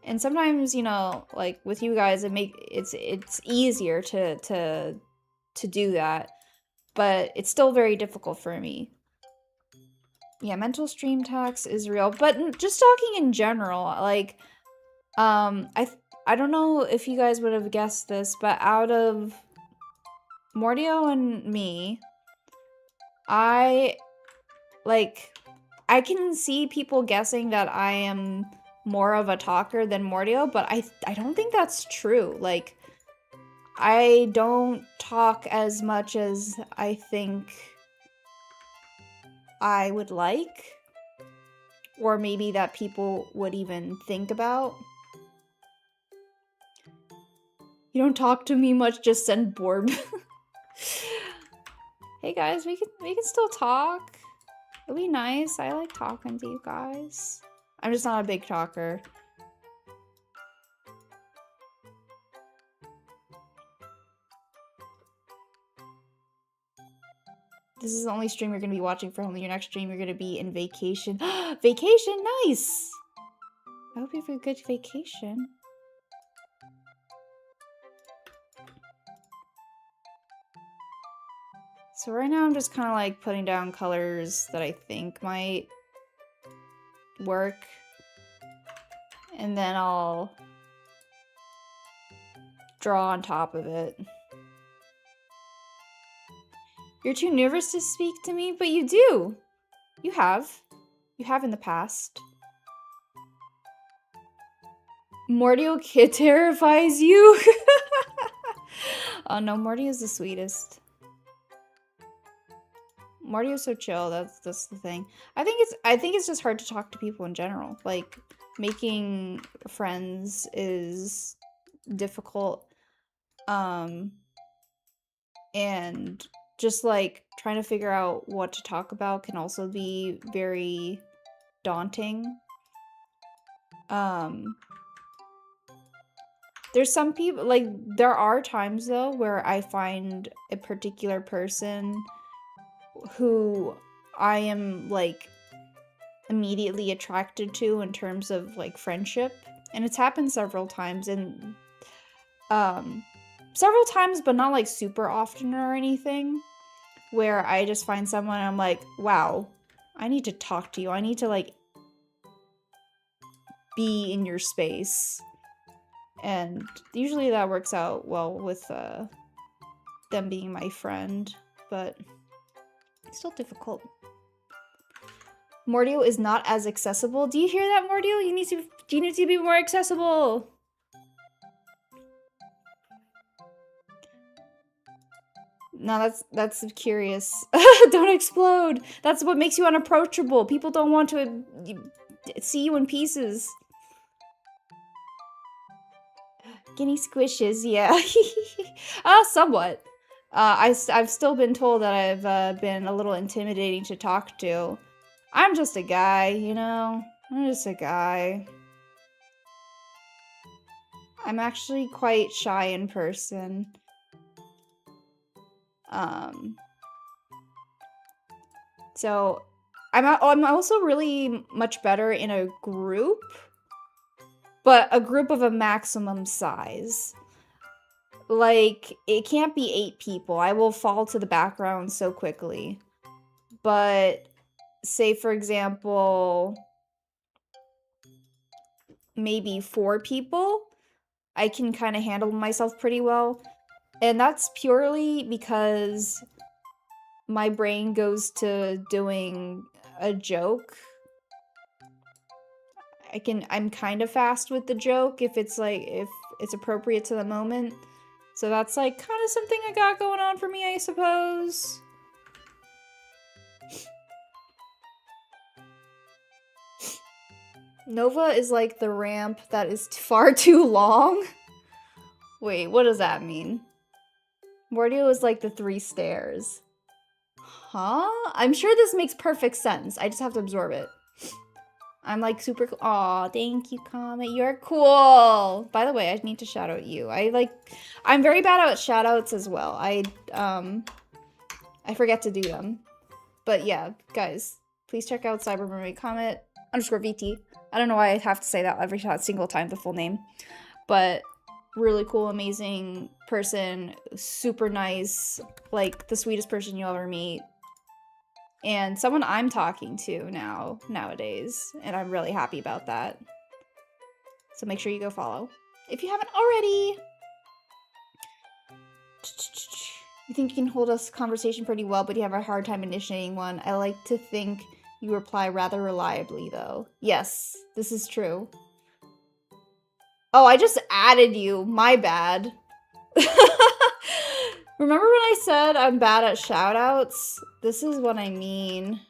And sometimes, you know, like with you guys, it's easier to do that, but it's still very difficult for me. Yeah, mental stream tax is real, but just talking in general, like, I don't know if you guys would have guessed this, but out of Mordio and me, I can see people guessing that I am more of a talker than Mordio, but I don't think that's true. Like, I don't talk as much as I think I would like, or maybe that people would even think about. You don't talk to me much, just send Borb. Hey guys, we can still talk. It'd be nice. I like talking to you guys. I'm just not a big talker. This is the only stream you're gonna be watching for only your next stream. You're gonna be in vacation. Vacation, nice! I hope you have a good vacation. So right now I'm just kind of like putting down colors that I think might work. And then I'll draw on top of it. You're too nervous to speak to me, but you do. You have. You have in the past. Mordio Kid terrifies you? Oh no, Morty is the sweetest. Mordio's so chill, that's the thing. I think it's just hard to talk to people in general. Like, making friends is difficult. And just like trying to figure out what to talk about can also be very daunting. There's some people, like, there are times though where I find a particular person who I am like immediately attracted to in terms of like friendship, and it's happened several times, and several times but not like super often or anything, where I just find someone and I'm like, wow, I need to talk to you, I need to like be in your space. And usually that works out well with them being my friend, but it's still difficult. Mordio is not as accessible. Do you hear that, Mordio? You need to be more accessible. No, that's curious. Don't explode. That's what makes you unapproachable. People don't want to see you in pieces. Guinea squishes, yeah. Somewhat. I've still been told that I've been a little intimidating to talk to. I'm just a guy, you know? I'm just a guy. I'm actually quite shy in person. So I'm also really much better in a group, but a group of a maximum size. Like, it can't be 8 people. I will fall to the background so quickly. But say, for example, maybe 4 people, I can kind of handle myself pretty well. And that's purely because my brain goes to doing a joke. I'm kind of fast with the joke if it's appropriate to the moment. So that's like kind of something I got going on for me, I suppose. Nova is like the ramp that is far too long. Wait, what does that mean? Mordio is like the 3 stairs. Huh? I'm sure this makes perfect sense. I just have to absorb it. I'm like super cool. Aw, thank you, Comet. You're cool. By the way, I need to shout out you. I'm very bad at shout outs as well. I forget to do them. But yeah, guys, please check out Cyber Mermaid Comet _VT. I don't know why I have to say that every single time, the full name. But really cool, amazing person, super nice, like the sweetest person you'll ever meet. And someone I'm talking to nowadays, and I'm really happy about that. So make sure you go follow if you haven't already. You think you can hold a conversation pretty well, but you have a hard time initiating one. I like to think you reply rather reliably, though. Yes, this is true. Oh, I just added you. My bad. Remember when I said I'm bad at shoutouts? This is what I mean.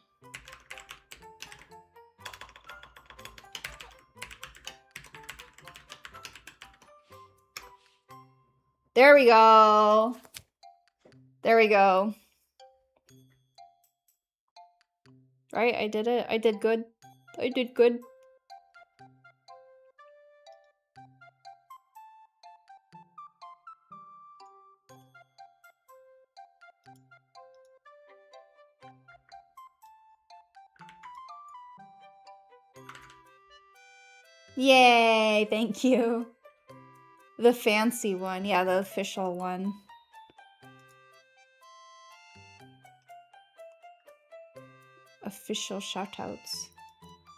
There we go. There we go. Right? I did it. I did good. I did good. Yay, thank you. The fancy one. Yeah, the official one. Official shoutouts.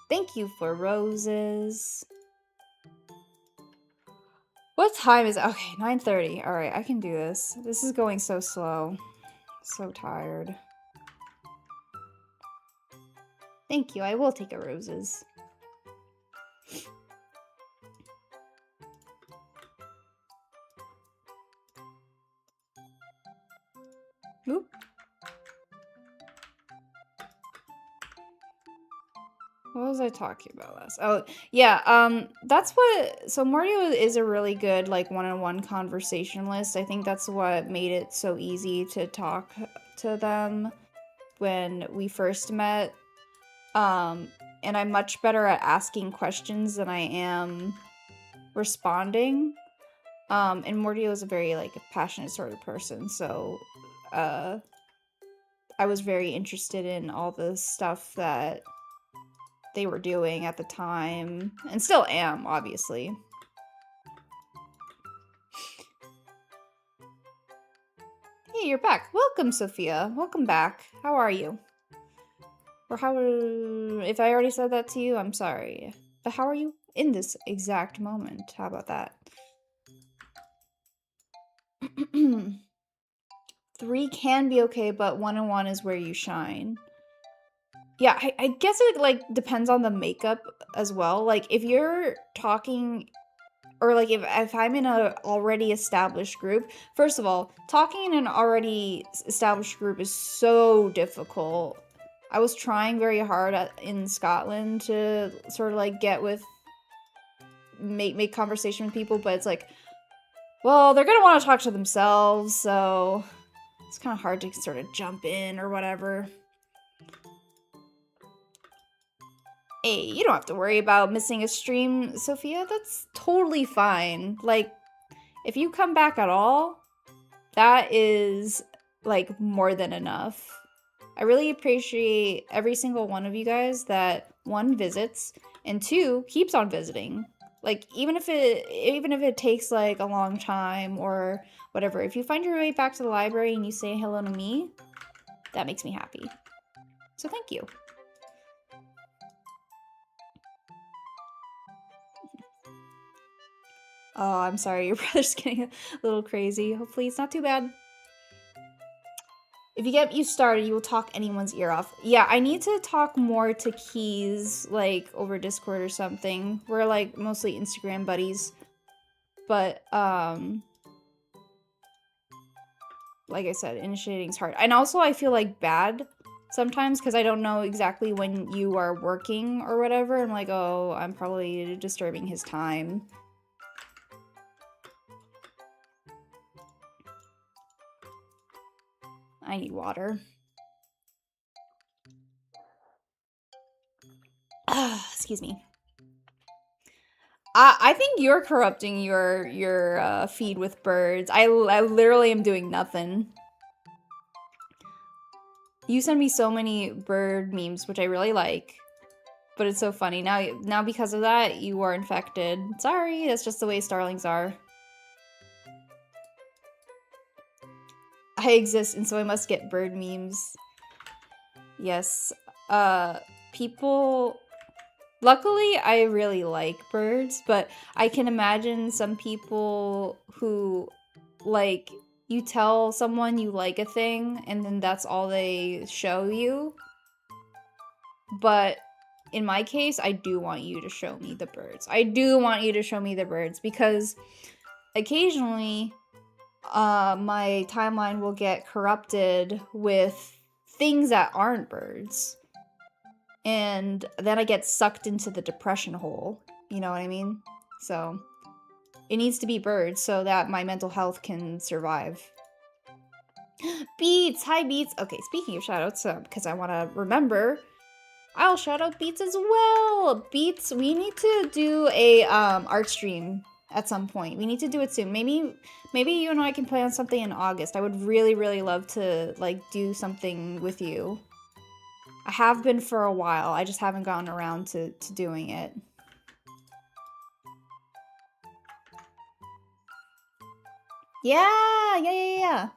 Thank you for roses. What time is it? Okay, 9:30. Alright, I can do this. This is going so slow. So tired. Thank you, I will take a roses. Oop. What was I talking about last? Oh, yeah, that's what, so Mordio is a really good, like, one-on-one conversationalist. I think that's what made it so easy to talk to them when we first met. And I'm much better at asking questions than I am responding. And Mordio is a very, like, passionate sort of person, so, I was very interested in all the stuff that they were doing at the time, and still am, obviously. Hey, you're back. Welcome, Sophia. Welcome back. How are you? Or how, if I already said that to you, I'm sorry. But how are you in this exact moment? How about that? 3 can be okay, but 1-on-1 is where you shine. Yeah, I guess it, like, depends on the makeup as well. Like, if you're talking, or, like, if I'm in a already established group, first of all, talking in an already established group is so difficult. I was trying very hard in Scotland to sort of, like, get with, make conversation with people, but it's like, well, they're gonna want to talk to themselves, so it's kind of hard to sort of jump in or whatever. Hey, you don't have to worry about missing a stream, Sophia. That's totally fine. Like, if you come back at all, that is, like, more than enough. I really appreciate every single one of you guys that, 1, visits, and 2, keeps on visiting. Like, even if it takes, like, a long time or whatever, if you find your way back to the library and you say hello to me, that makes me happy. So thank you. Oh, I'm sorry, your brother's getting a little crazy. Hopefully it's not too bad. If you get you started, you will talk anyone's ear off. Yeah, I need to talk more to Keys, like, over Discord or something. We're, like, mostly Instagram buddies. But, like I said, initiating's hard. And also, I feel, like, bad sometimes because I don't know exactly when you are working or whatever. I'm like, oh, I'm probably disturbing his time. I need water. Excuse me. I think you're corrupting your feed with birds. I literally am doing nothing. You send me so many bird memes, which I really like. But it's so funny. Now because of that, you are infected. Sorry, that's just the way starlings are. I exist, and so I must get bird memes. Yes. People... Luckily, I really like birds, but I can imagine some people who, like, you tell someone you like a thing, and then that's all they show you. But in my case, I do want you to show me the birds. I do want you to show me the birds because occasionally my timeline will get corrupted with things that aren't birds. And then I get sucked into the depression hole. You know what I mean? So it needs to be birds so that my mental health can survive. Beats! Hi, Beats! Okay, speaking of shoutouts, because I want to remember, I'll shout out Beats as well! Beats, we need to do a art stream at some point. We need to do it soon. Maybe you and I can play on something in August. I would really, really love to, like, do something with you. I have been for a while. I just haven't gotten around to doing it. Yeah!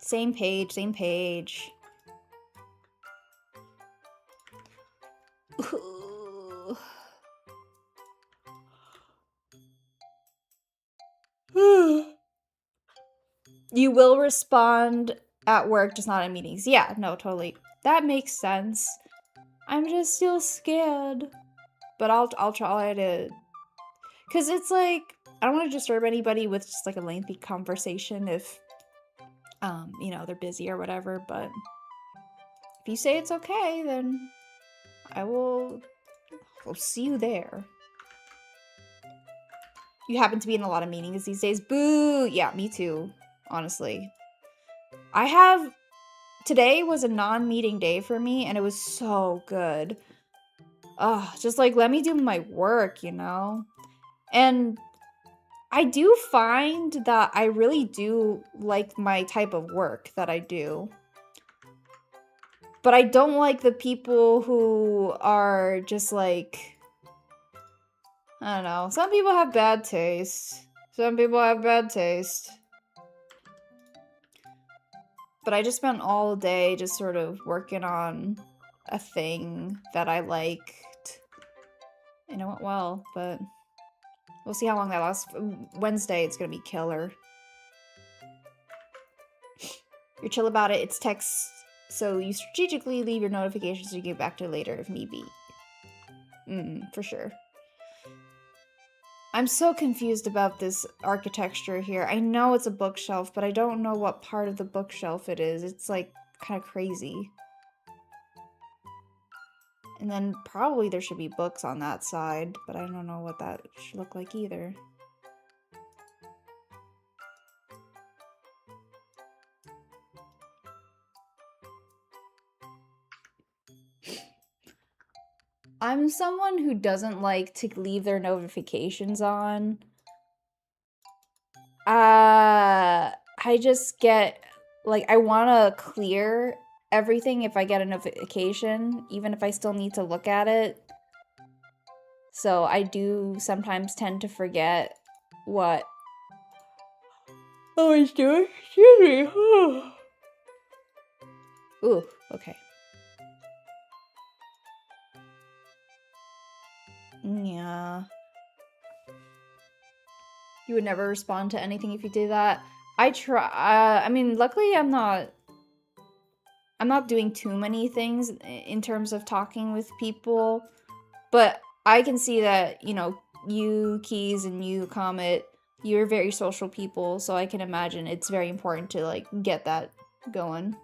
Same page, same page. You will respond at work, just not in meetings. Yeah, no, totally. That makes sense. I'm just still scared. But I'll try to... Because it's like, I don't want to disturb anybody with just like a lengthy conversation if, you know, they're busy or whatever, but if you say it's okay, then I'll see you there. You happen to be in a lot of meetings these days. Boo! Yeah, me too, honestly. Today was a non-meeting day for me, and it was so good. Just like, let me do my work, you know? And I do find that I really do like my type of work that I do. But I don't like the people who are just like, I don't know. Some people have bad taste. Some people have bad taste. But I just spent all day just sort of working on a thing that I liked. And it went well, but we'll see how long that lasts. Wednesday, it's gonna be killer. You're chill about it. It's text, so you strategically leave your notifications to get back to later if need be. For sure. I'm so confused about this architecture here. I know it's a bookshelf, but I don't know what part of the bookshelf it is. It's like kind of crazy. And then probably there should be books on that side, but I don't know what that should look like either. I'm someone who doesn't like to leave their notifications on. I just get, like, I want to clear everything if I get a notification, even if I still need to look at it. So I do sometimes tend to forget what I was doing. Excuse me. Ooh, okay. Yeah. You would never respond to anything if you did that. I try. I mean, luckily I'm not doing too many things in terms of talking with people, but I can see that, you know, you, Keys, and you, Comet, you're very social people, so I can imagine it's very important to, like, get that going.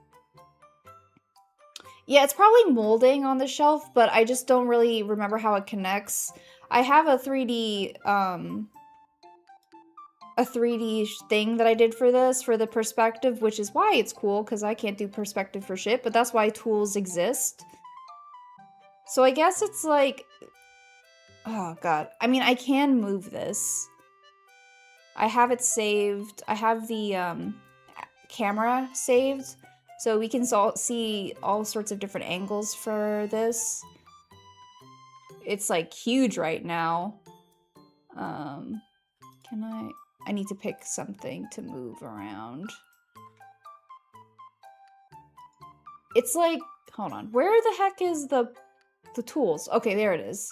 Yeah, it's probably molding on the shelf, but I just don't really remember how it connects. I have a 3D thing that I did for this, for the perspective, which is why it's cool, because I can't do perspective for shit, but that's why tools exist. So I guess it's like, oh god. I mean, I can move this. I have it saved. I have the camera saved, so we can see all sorts of different angles for this. It's like huge right now. I need to pick something to move around. It's like, hold on, where the heck is the tools? Okay, there it is.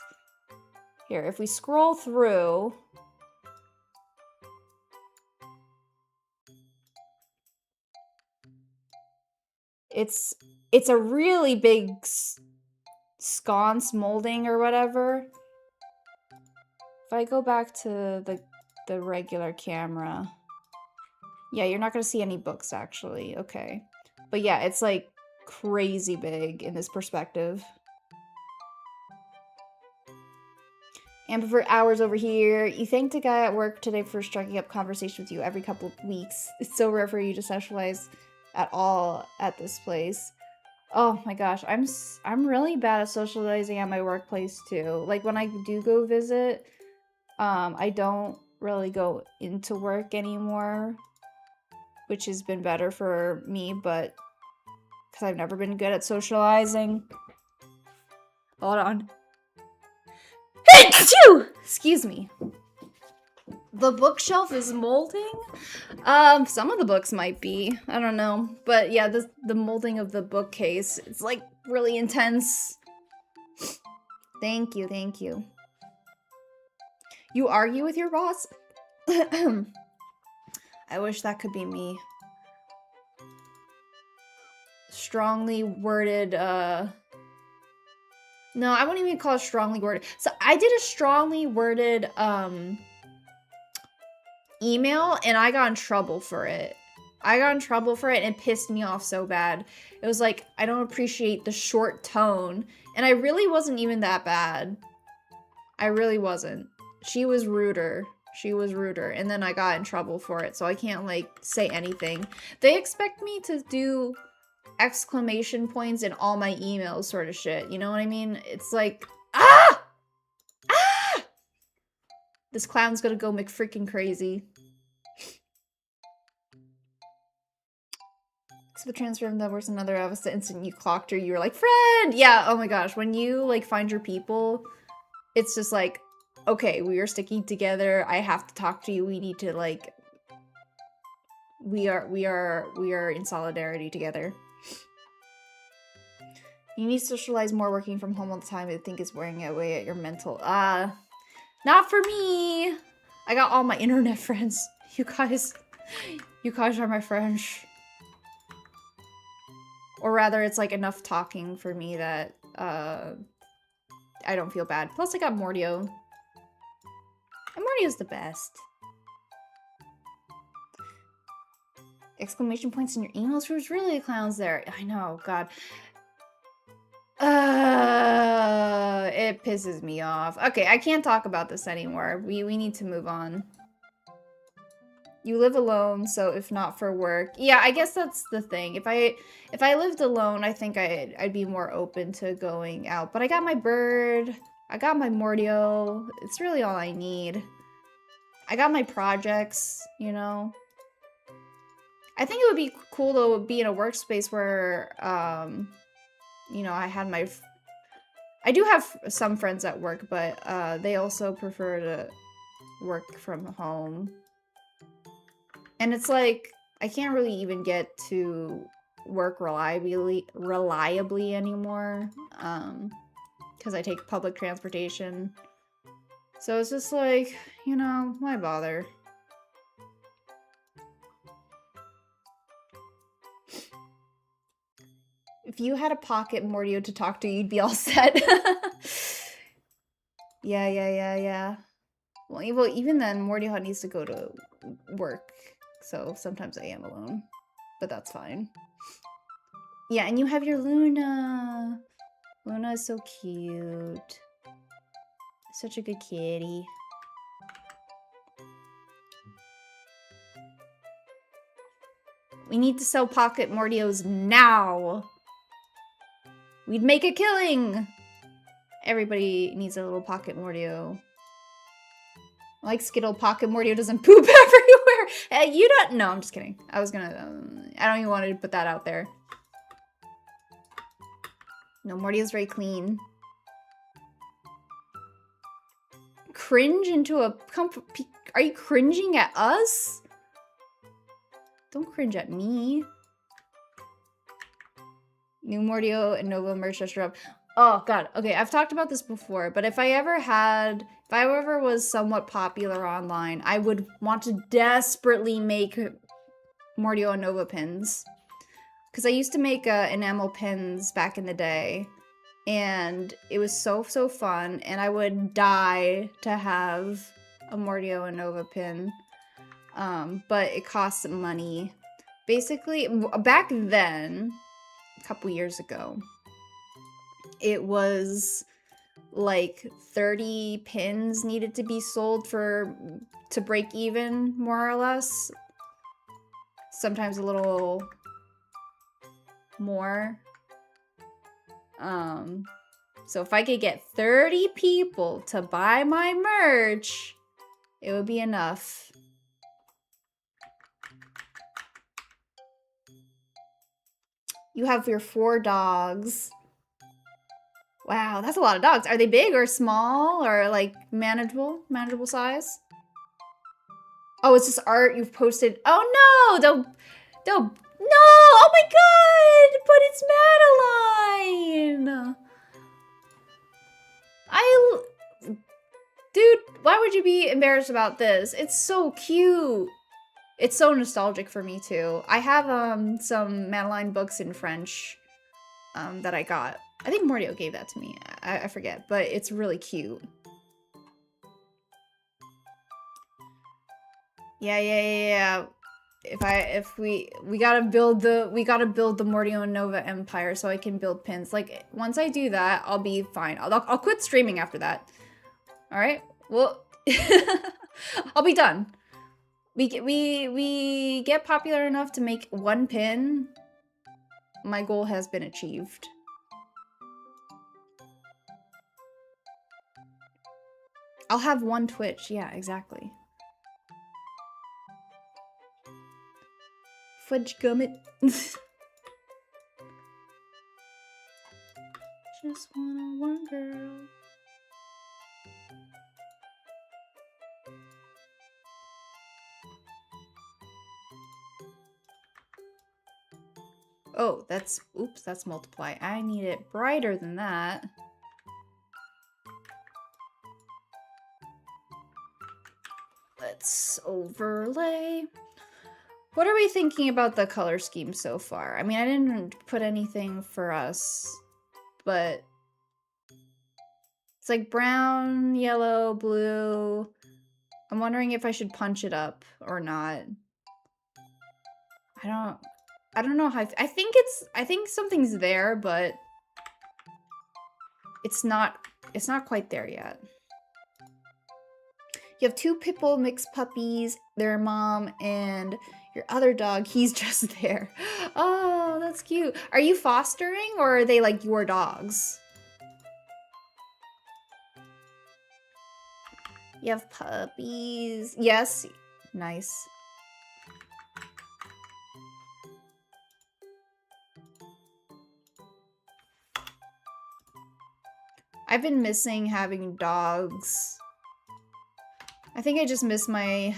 Here, if we scroll through, it's a really big sconce molding or whatever. If I go back to the regular camera, yeah, you're not gonna see any books actually. Okay, but yeah, it's like crazy big in this perspective. And for hours over here, you thanked a guy at work today for striking up conversation with you every couple of weeks. It's so rare for you to socialize at all at this place. Oh my gosh, I'm really bad at socializing at my workplace too. Like when I do go visit, I don't really go into work anymore, which has been better for me, but because I've never been good at socializing. Hold on. Excuse me. The bookshelf is molding? Some of the books might be. I don't know. But yeah, the molding of the bookcase, it's like really intense. Thank you, thank you. You argue with your boss? I wish that could be me. Strongly worded, no, I wouldn't even call it strongly worded. So I did a strongly worded, email, and I got in trouble for it. I got in trouble for it, and it pissed me off so bad. It was like, I don't appreciate the short tone, and I really wasn't even that bad. I really wasn't. She was ruder. She was ruder, and then I got in trouble for it, so I can't, like, say anything. They expect me to do exclamation points in all my emails sort of shit, you know what I mean? It's like, ah! Ah! This clown's gonna go McFreaking crazy. So the transfer of that was another of us. The instant you clocked her, you were like, friend! Yeah, oh my gosh, when you, like, find your people, it's just like, okay, we are sticking together, I have to talk to you, we need to, like, we are in solidarity together. You need to socialize more. Working from home all the time, I think is wearing away at your mental. Not for me. I got all my internet friends. You guys are my friends. Or rather, it's like enough talking for me that I don't feel bad. Plus, I got Mordio. And Mordio's the best. Exclamation points in your emails? Who's really clowns there? I know, God. It pisses me off. Okay, I can't talk about this anymore. We need to move on. You live alone, so if not for work. Yeah, I guess that's the thing. If I lived alone, I think I'd be more open to going out. But I got my bird. I got my Mordio. It's really all I need. I got my projects, you know. I think it would be cool to be in a workspace where, you know, I had my... I do have some friends at work, but they also prefer to work from home. And it's like, I can't really even get to work reliably anymore, because I take public transportation. So it's just like, you know, why bother? If you had a pocket Mordio to talk to, you'd be all set. Yeah. Well, even then, Mordio needs to go to work, so sometimes I am alone. But that's fine. Yeah, and you have your Luna. Luna is so cute. Such a good kitty. We need to sell pocket Mordios now! We'd make a killing! Everybody needs a little pocket Mordio. Like Skittle, pocket Mordio doesn't poop everywhere! Hey, you don't- No, I'm just kidding. I was gonna- I don't even want to put that out there. No, Mordio's very clean. Cringe into a Are you cringing at us? Don't cringe at me. New Mordio and Nova merch just dropped. Oh god, okay, I've talked about this before, but if I ever was somewhat popular online, I would want to desperately make Mordio and Nova pins. Because I used to make enamel pins back in the day. and it was so fun, and I would die to have a Mordio and Nova pin, but it costs money. Basically, back then, a couple years ago, it was like 30 pins needed to be sold to break even, more or less. Sometimes a little more. So if I could get 30 people to buy my merch, it would be enough. You have your 4 dogs. Wow, that's a lot of dogs. Are they big or small or like manageable size? Oh, it's just art you've posted. Oh no, no, oh my god, but it's Madeline. Dude, why would you be embarrassed about this? It's so cute. It's so nostalgic for me too. I have some Madeline books in French that I got. I think Mordio gave that to me. I forget, but it's really cute. Yeah. We gotta build the Mordio and Nova Empire so I can build pins. Like once I do that, I'll be fine. I'll quit streaming after that. All right. Well, I'll be done. We get popular enough to make 1 pin. My goal has been achieved. I'll have 1 Twitch. Yeah, exactly. Fudge gummit. Just wanna one girl. Oh, oops, that's multiply. I need it brighter than that. Let's overlay. What are we thinking about the color scheme so far? I mean, I didn't put anything for us, but it's like brown, yellow, blue. I'm wondering if I should punch it up or not. I don't know how I think something's there, but it's not quite there yet. You have 2 Pitbull mixed puppies, their mom, and your other dog, he's just there. Oh, that's cute. Are you fostering or are they like your dogs? You have puppies. Yes. Nice. I've been missing having dogs. I think I just miss my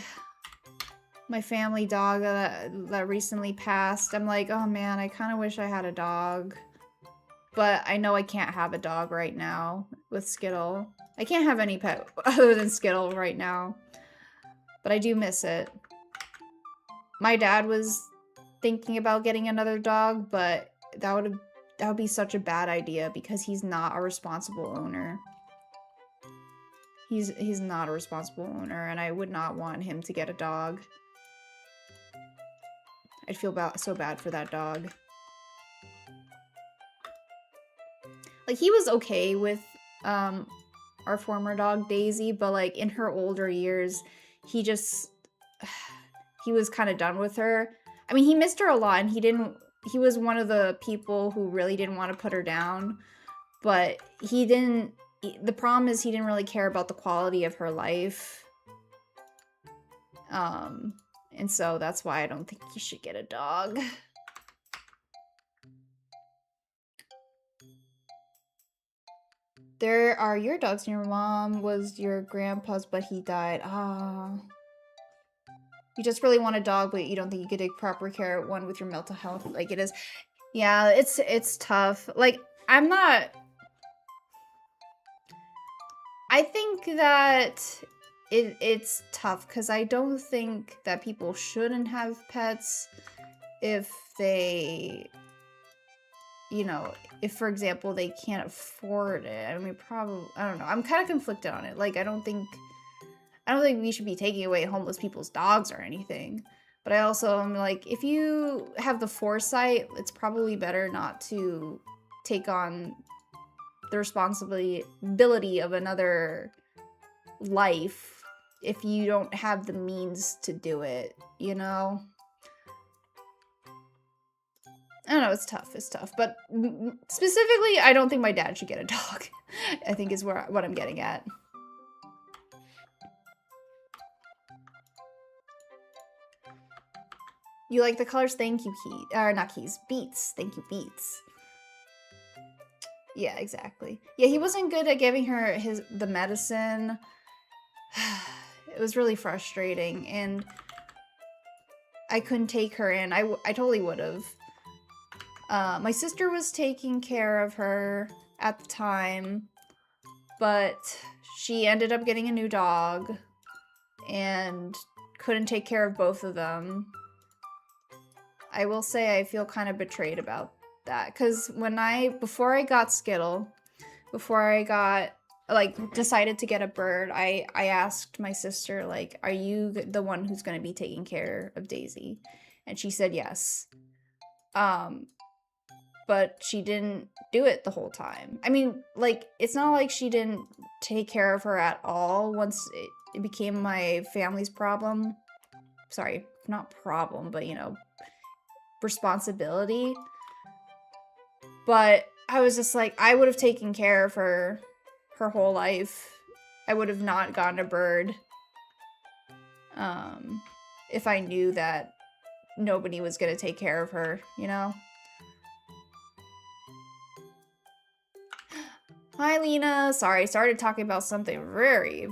family dog that recently passed. I'm like, oh man, I kind of wish I had a dog. But I know I can't have a dog right now with Skittle. I can't have any pet other than Skittle right now. But I do miss it. My dad was thinking about getting another dog, but that would be such a bad idea because he's not a responsible owner. He's not a responsible owner, and I would not want him to get a dog. I'd feel so bad for that dog. Like, he was okay with our former dog, Daisy, but like in her older years, he was kind of done with her. I mean, he missed her a lot, and he was one of the people who really didn't want to put her down, but the problem is he didn't really care about the quality of her life. And so that's why I don't think you should get a dog. There are your dogs, and your mom was your grandpa's, but he died. Ah. You just really want a dog, but you don't think you could take proper care of one with your mental health like it is. Yeah, it's tough. Like, I think that it's tough because I don't think that people shouldn't have pets if they, you know, if for example they can't afford it. I mean, probably, I don't know. I'm kind of conflicted on it. Like, I don't think we should be taking away homeless people's dogs or anything. But I also am like, if you have the foresight, it's probably better not to take on the responsibility of another life if you don't have the means to do it, you know? I don't know, it's tough. But specifically, I don't think my dad should get a dog. I think is what I'm getting at. You like the colors? Thank you, not keys. Beats. Thank you, Beats. Yeah, exactly. Yeah, he wasn't good at giving her the medicine. It was really frustrating, and I couldn't take her in. I totally would have. My sister was taking care of her at the time, but she ended up getting a new dog and couldn't take care of both of them. I will say I feel kind of betrayed about that, because before I got Skittle, before I got, like, decided to get a bird, I asked my sister, like, are you the one who's going to be taking care of Daisy? And she said yes. But she didn't do it the whole time. I mean, like, it's not like she didn't take care of her at all once it became my family's problem. Sorry, not problem, but, you know, responsibility. But I was just like, I would have taken care of her whole life. I would have not gotten a bird if I knew that nobody was gonna take care of her, you know? Hi, Lena. Sorry, I started talking about something very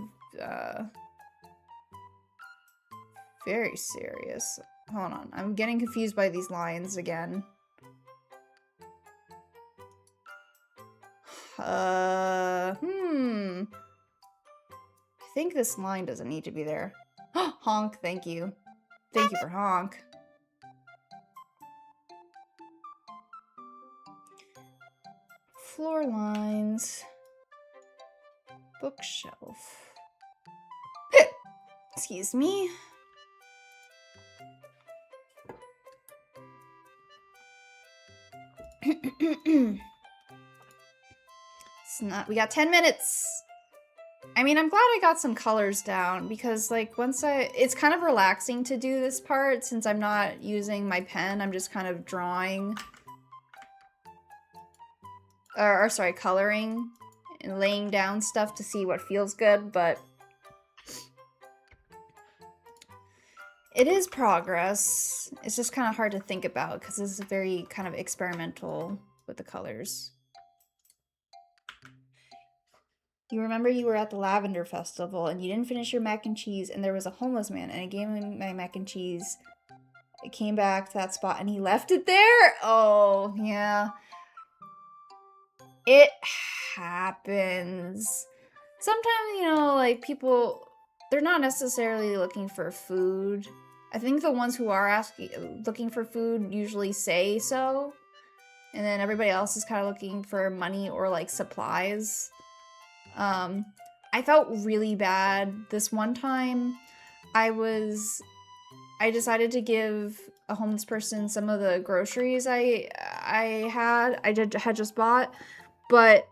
serious. Hold on, I'm getting confused by these lines again. I think this line doesn't need to be there. Honk, thank you. Thank you for honk. Floor lines. Bookshelf. Excuse me. We got 10 minutes. I mean, I'm glad I got some colors down, because, like, it's kind of relaxing to do this part since I'm not using my pen. I'm just kind of drawing. Or sorry, coloring and laying down stuff to see what feels good, but it is progress. It's just kind of hard to think about because this is very kind of experimental with the colors. You remember you were at the Lavender Festival and you didn't finish your mac and cheese, and there was a homeless man and I gave him my mac and cheese. I came back to that spot and he left it there? Oh, yeah. It happens. Sometimes, you know, like, people, they're not necessarily looking for food. I think the ones who are looking for food usually say so. And then everybody else is kind of looking for money or, like, supplies. I felt really bad. This one time, I decided to give a homeless person some of the groceries I had just bought, but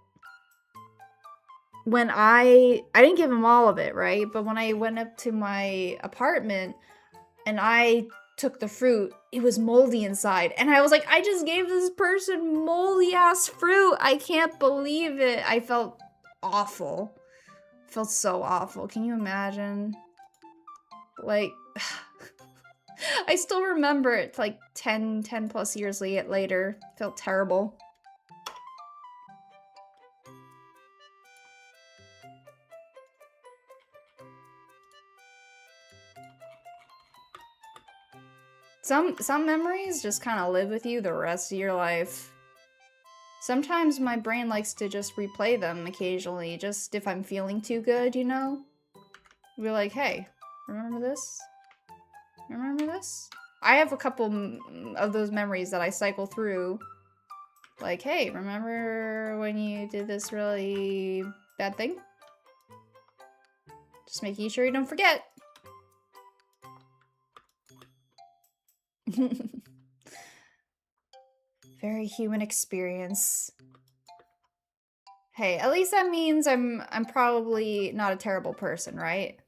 when I didn't give him all of it, right? But when I went up to my apartment and I took the fruit, it was moldy inside. And I was like, I just gave this person moldy ass fruit. I can't believe it. I felt awful. I felt so awful. Can you imagine? Like, I still remember it like 10 plus years later. It felt terrible. Some memories just kind of live with you the rest of your life. Sometimes my brain likes to just replay them occasionally, just if I'm feeling too good, you know? Be like, hey, remember this? Remember this? I have a couple of those memories that I cycle through Like, hey, remember when you did this really bad thing? Just making sure you don't forget. Very human experience. Hey, at least that means I'm probably not a terrible person, right?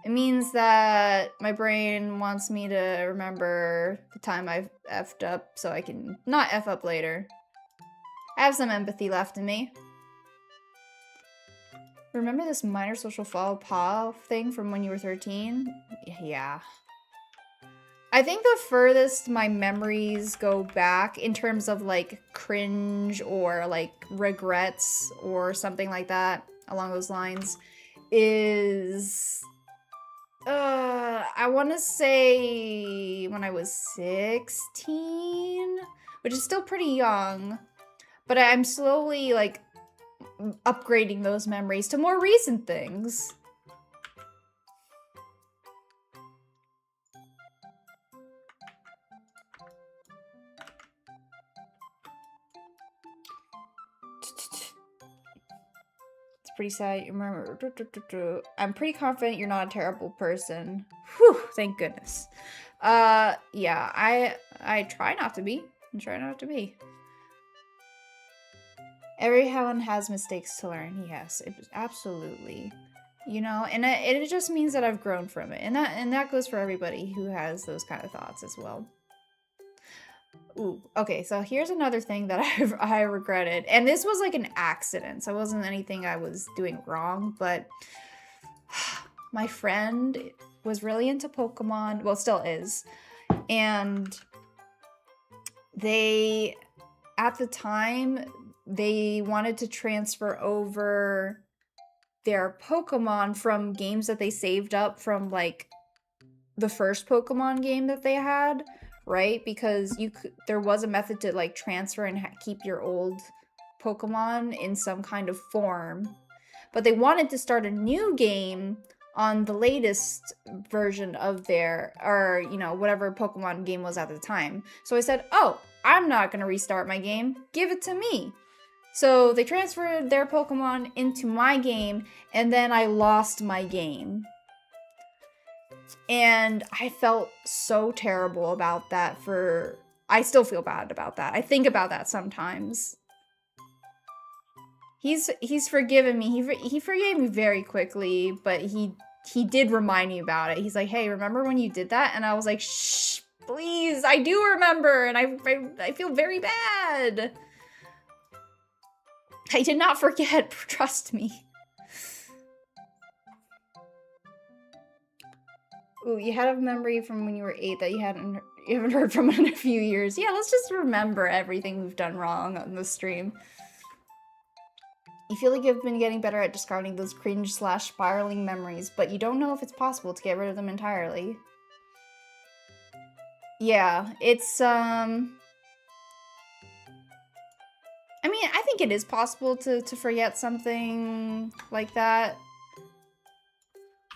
It means that my brain wants me to remember the time I've effed up so I can not F up later. I have some empathy left in me. Remember this minor social faux pas thing from when you were 13? Yeah. I think the furthest my memories go back in terms of like cringe or like regrets or something like that along those lines is I want to say when I was 16, which is still pretty young, but I'm slowly like upgrading those memories to more recent things. It's pretty sad. You remember? I'm pretty confident you're not a terrible person. Whew, thank goodness. Yeah, I try not to be. I try not to be. Everyone has mistakes to learn. Yes, absolutely. You know, and it just means that I've grown from it, and that goes for everybody who has those kind of thoughts as well. Ooh, okay, so here's another thing that I regretted, and this was like an accident, so it wasn't anything I was doing wrong, but my friend was really into Pokemon, well, still is, and they, at the time, they wanted to transfer over their Pokemon from games that they saved up from, like, the first Pokemon game that they had, right? Because there was a method to, like, transfer and keep your old Pokemon in some kind of form. But they wanted to start a new game on the latest version of their, or, you know, whatever Pokemon game was at the time. So I said, oh, I'm not going to restart my game. Give it to me. So they transferred their Pokemon into my game, and then I lost my game. And I felt so terrible about that I still feel bad about that. I think about that sometimes. He's forgiven me. He forgave me very quickly, but he did remind me about it. He's like, hey, remember when you did that? And I was like, shh, please, I do remember, and I feel very bad. I did not forget, trust me. Ooh, you had a memory from when you were 8 that you haven't heard from in a few years. Yeah, let's just remember everything we've done wrong on the stream. You feel like you've been getting better at discarding those cringe/spiraling memories, but you don't know if it's possible to get rid of them entirely. Yeah, it's, I mean, I think it is possible to forget something like that.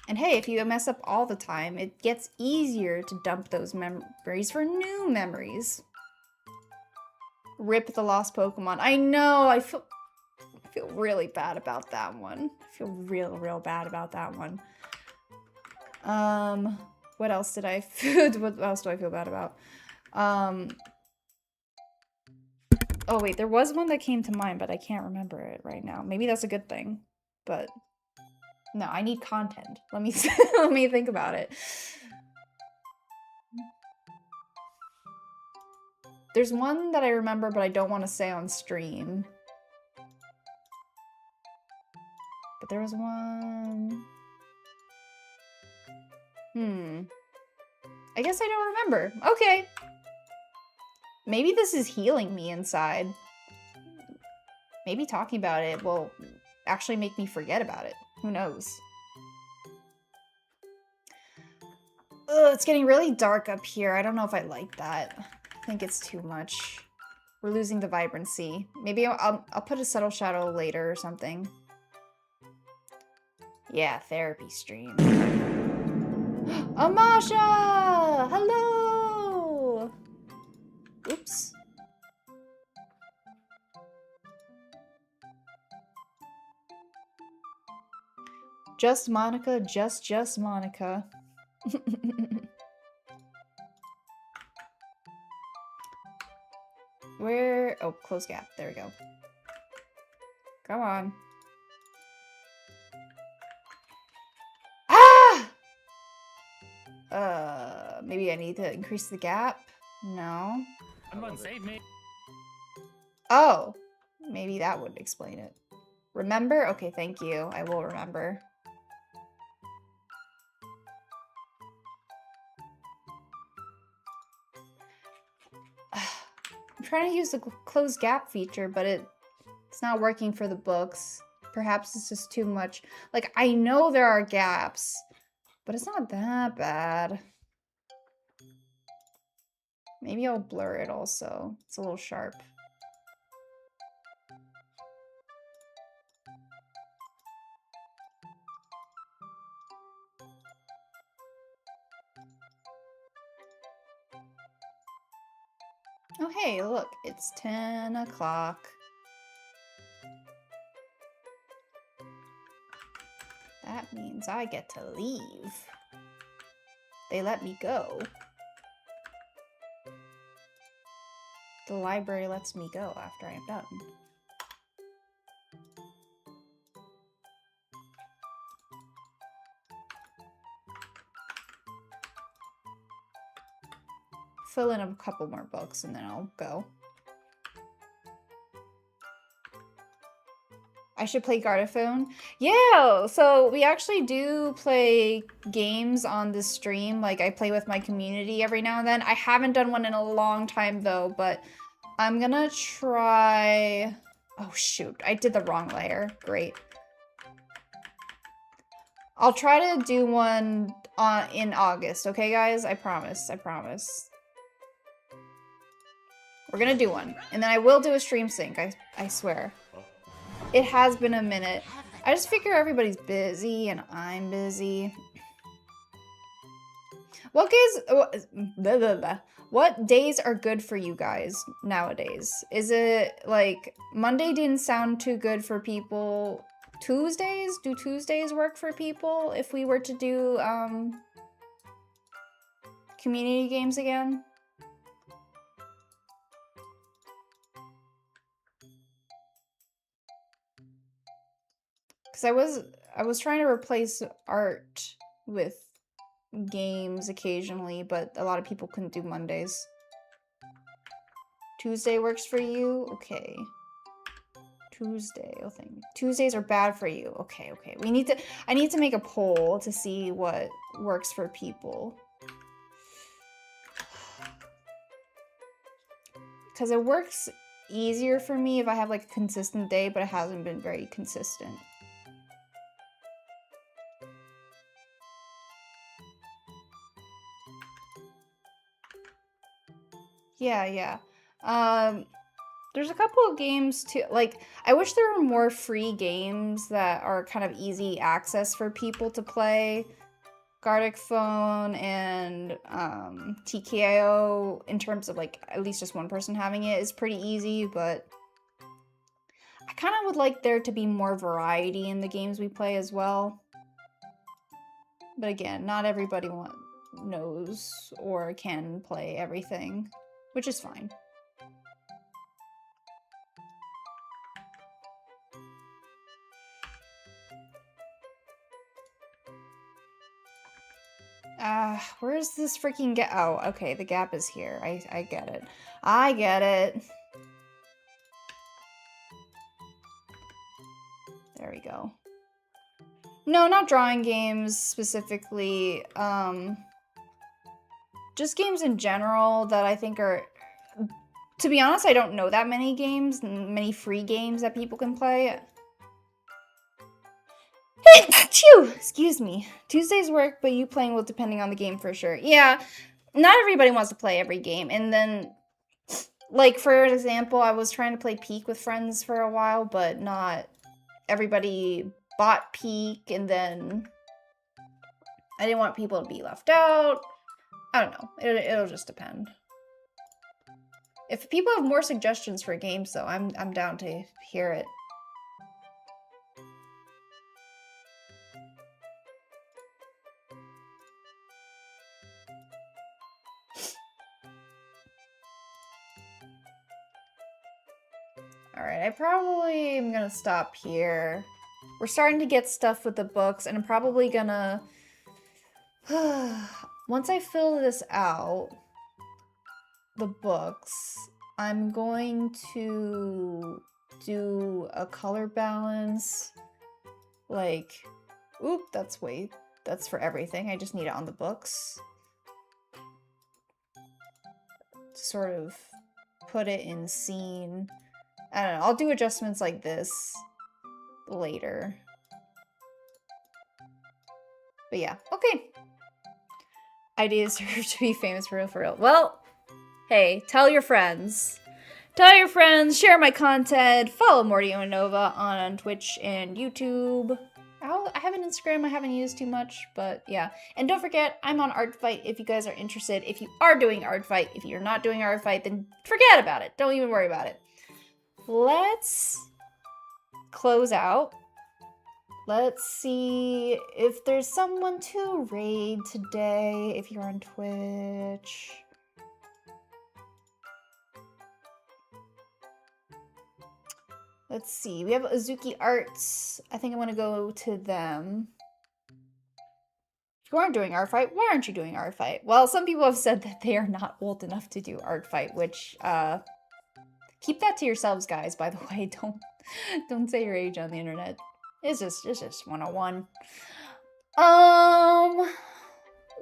And hey, if you mess up all the time, it gets easier to dump those memories for new memories. Rip the lost Pokemon. I know, I feel really bad about that one. I feel real bad about that one. What else did I what else do I feel bad about? Oh wait, there was one that came to mind, but I can't remember it right now. Maybe that's a good thing, but no, I need content. Let me let me think about it. There's one that I remember, but I don't want to say on stream. But there was one. I guess I don't remember. Okay. Maybe this is healing me inside. Maybe talking about it will actually make me forget about it. Who knows? Ugh, it's getting really dark up here. I don't know if I like that. I think it's too much. We're losing the vibrancy. Maybe I'll put a subtle shadow later or something. Yeah, therapy stream. Amasha! Hello! Oops. Just Monica, just Monica. Where? Oh, close gap. There we go. Come on. Ah! Maybe I need to increase the gap? No. Someone save me. Oh! Maybe that would explain it. Remember? Okay, thank you. I will remember. I'm trying to use the close gap feature, but it's not working for the books. Perhaps it's just too much. Like, I know there are gaps, but it's not that bad. Maybe I'll blur it also. It's a little sharp. Oh, hey, look, it's 10 o'clock. That means I get to leave. They let me go. The library lets me go after I'm done. Fill in a couple more books and then I'll go. I should play Gardaphone. Yeah, so we actually do play games on this stream. Like, I play with my community every now and then. I haven't done one in a long time, though, but I'm gonna try... Oh, shoot. I did the wrong layer. Great. I'll try to do one in August, okay, guys? I promise. I promise. We're gonna do one. And then I will do a stream sync, I swear. It has been a minute. I just figure everybody's busy and I'm busy. What days are good for you guys nowadays? Is it like Monday didn't sound too good for people? Tuesdays? Do Tuesdays work for people if we were to do community games again? Because I was trying to replace art with games occasionally, but a lot of people couldn't do Mondays. Tuesday works for you? Okay. Tuesday, oh thank you. Tuesdays are bad for you. Okay, okay. I need to make a poll to see what works for people. Because it works easier for me if I have like a consistent day, but it hasn't been very consistent. Yeah. There's a couple of games too, like, I wish there were more free games that are kind of easy access for people to play. Gardic Phone and TKIO, in terms of like at least just one person having it, is pretty easy, but I kind of would like there to be more variety in the games we play as well. But again, not everybody knows or can play everything, which is fine. Where's this freaking gap? Oh, okay, the gap is here. I get it. I get it. There we go. No, not drawing games specifically. Just games in general that I think are... To be honest, I don't know that many games, many free games that people can play. Phew! Excuse me. Tuesdays work, but you playing will depending on the game for sure. Yeah, not everybody wants to play every game. And then, like, for example, I was trying to play Peak with friends for a while, but not everybody bought Peak, and then I didn't want people to be left out. I don't know. It'll just depend. If people have more suggestions for games, though, I'm down to hear it. Alright, I probably am gonna stop here. We're starting to get stuff with the books, and I'm probably gonna... Once I fill this out, the books, I'm going to do a color balance. Like, oop, that's for everything. I just need it on the books. Sort of put it in scene. I don't know, I'll do adjustments like this later. But yeah, okay. Ideas to be famous for real. Well, hey, tell your friends. Tell your friends, share my content, follow Mordio and Nova on Twitch and YouTube. I have an Instagram I haven't used too much, but yeah. And don't forget, I'm on ArtFight if you guys are interested. If you are doing ArtFight, if you're not doing ArtFight, then forget about it. Don't even worry about it. Let's close out. Let's see if there's someone to raid today, if you're on Twitch. Let's see, we have Azuki Arts. I think I want to go to them. If you aren't doing ArtFight, why aren't you doing ArtFight? Well, some people have said that they are not old enough to do ArtFight, which, keep that to yourselves, guys, by the way. Don't say your age on the internet. It's just 101.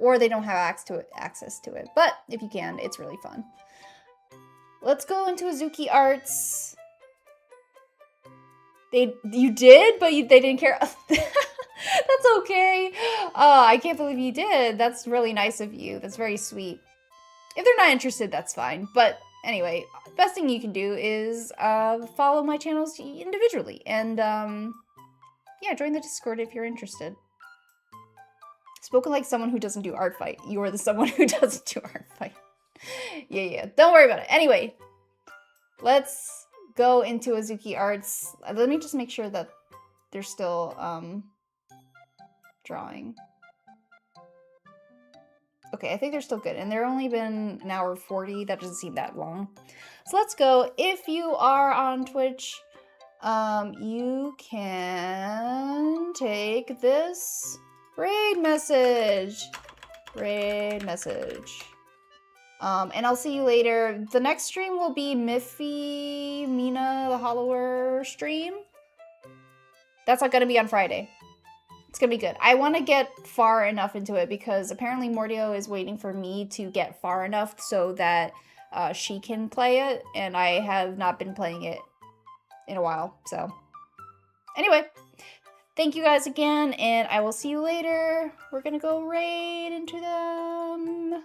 Or they don't have access to it. But if you can, it's really fun. Let's go into Azuki Arts. You did, but they didn't care. That's okay. I can't believe you did. That's really nice of you. That's very sweet. If they're not interested, that's fine. But anyway, best thing you can do is follow my channels individually. And yeah, join the Discord if you're interested. Spoken like someone who doesn't do ArtFight. You are the someone who doesn't do ArtFight. Yeah. Don't worry about it. Anyway, let's go into Azuki Arts. Let me just make sure that they're still drawing. Okay, I think they're still good. And they're only been an hour 40. That doesn't seem that long. So let's go. If you are on Twitch, you can take this raid message. And I'll see you later. The next stream will be Miffy, Mina, the Hollower stream. That's not gonna be on Friday. It's gonna be good. I want to get far enough into it because apparently Mordio is waiting for me to get far enough so that she can play it, and I have not been playing it in a while. So anyway, thank you guys again, and I will see you later. We're gonna go raid into them.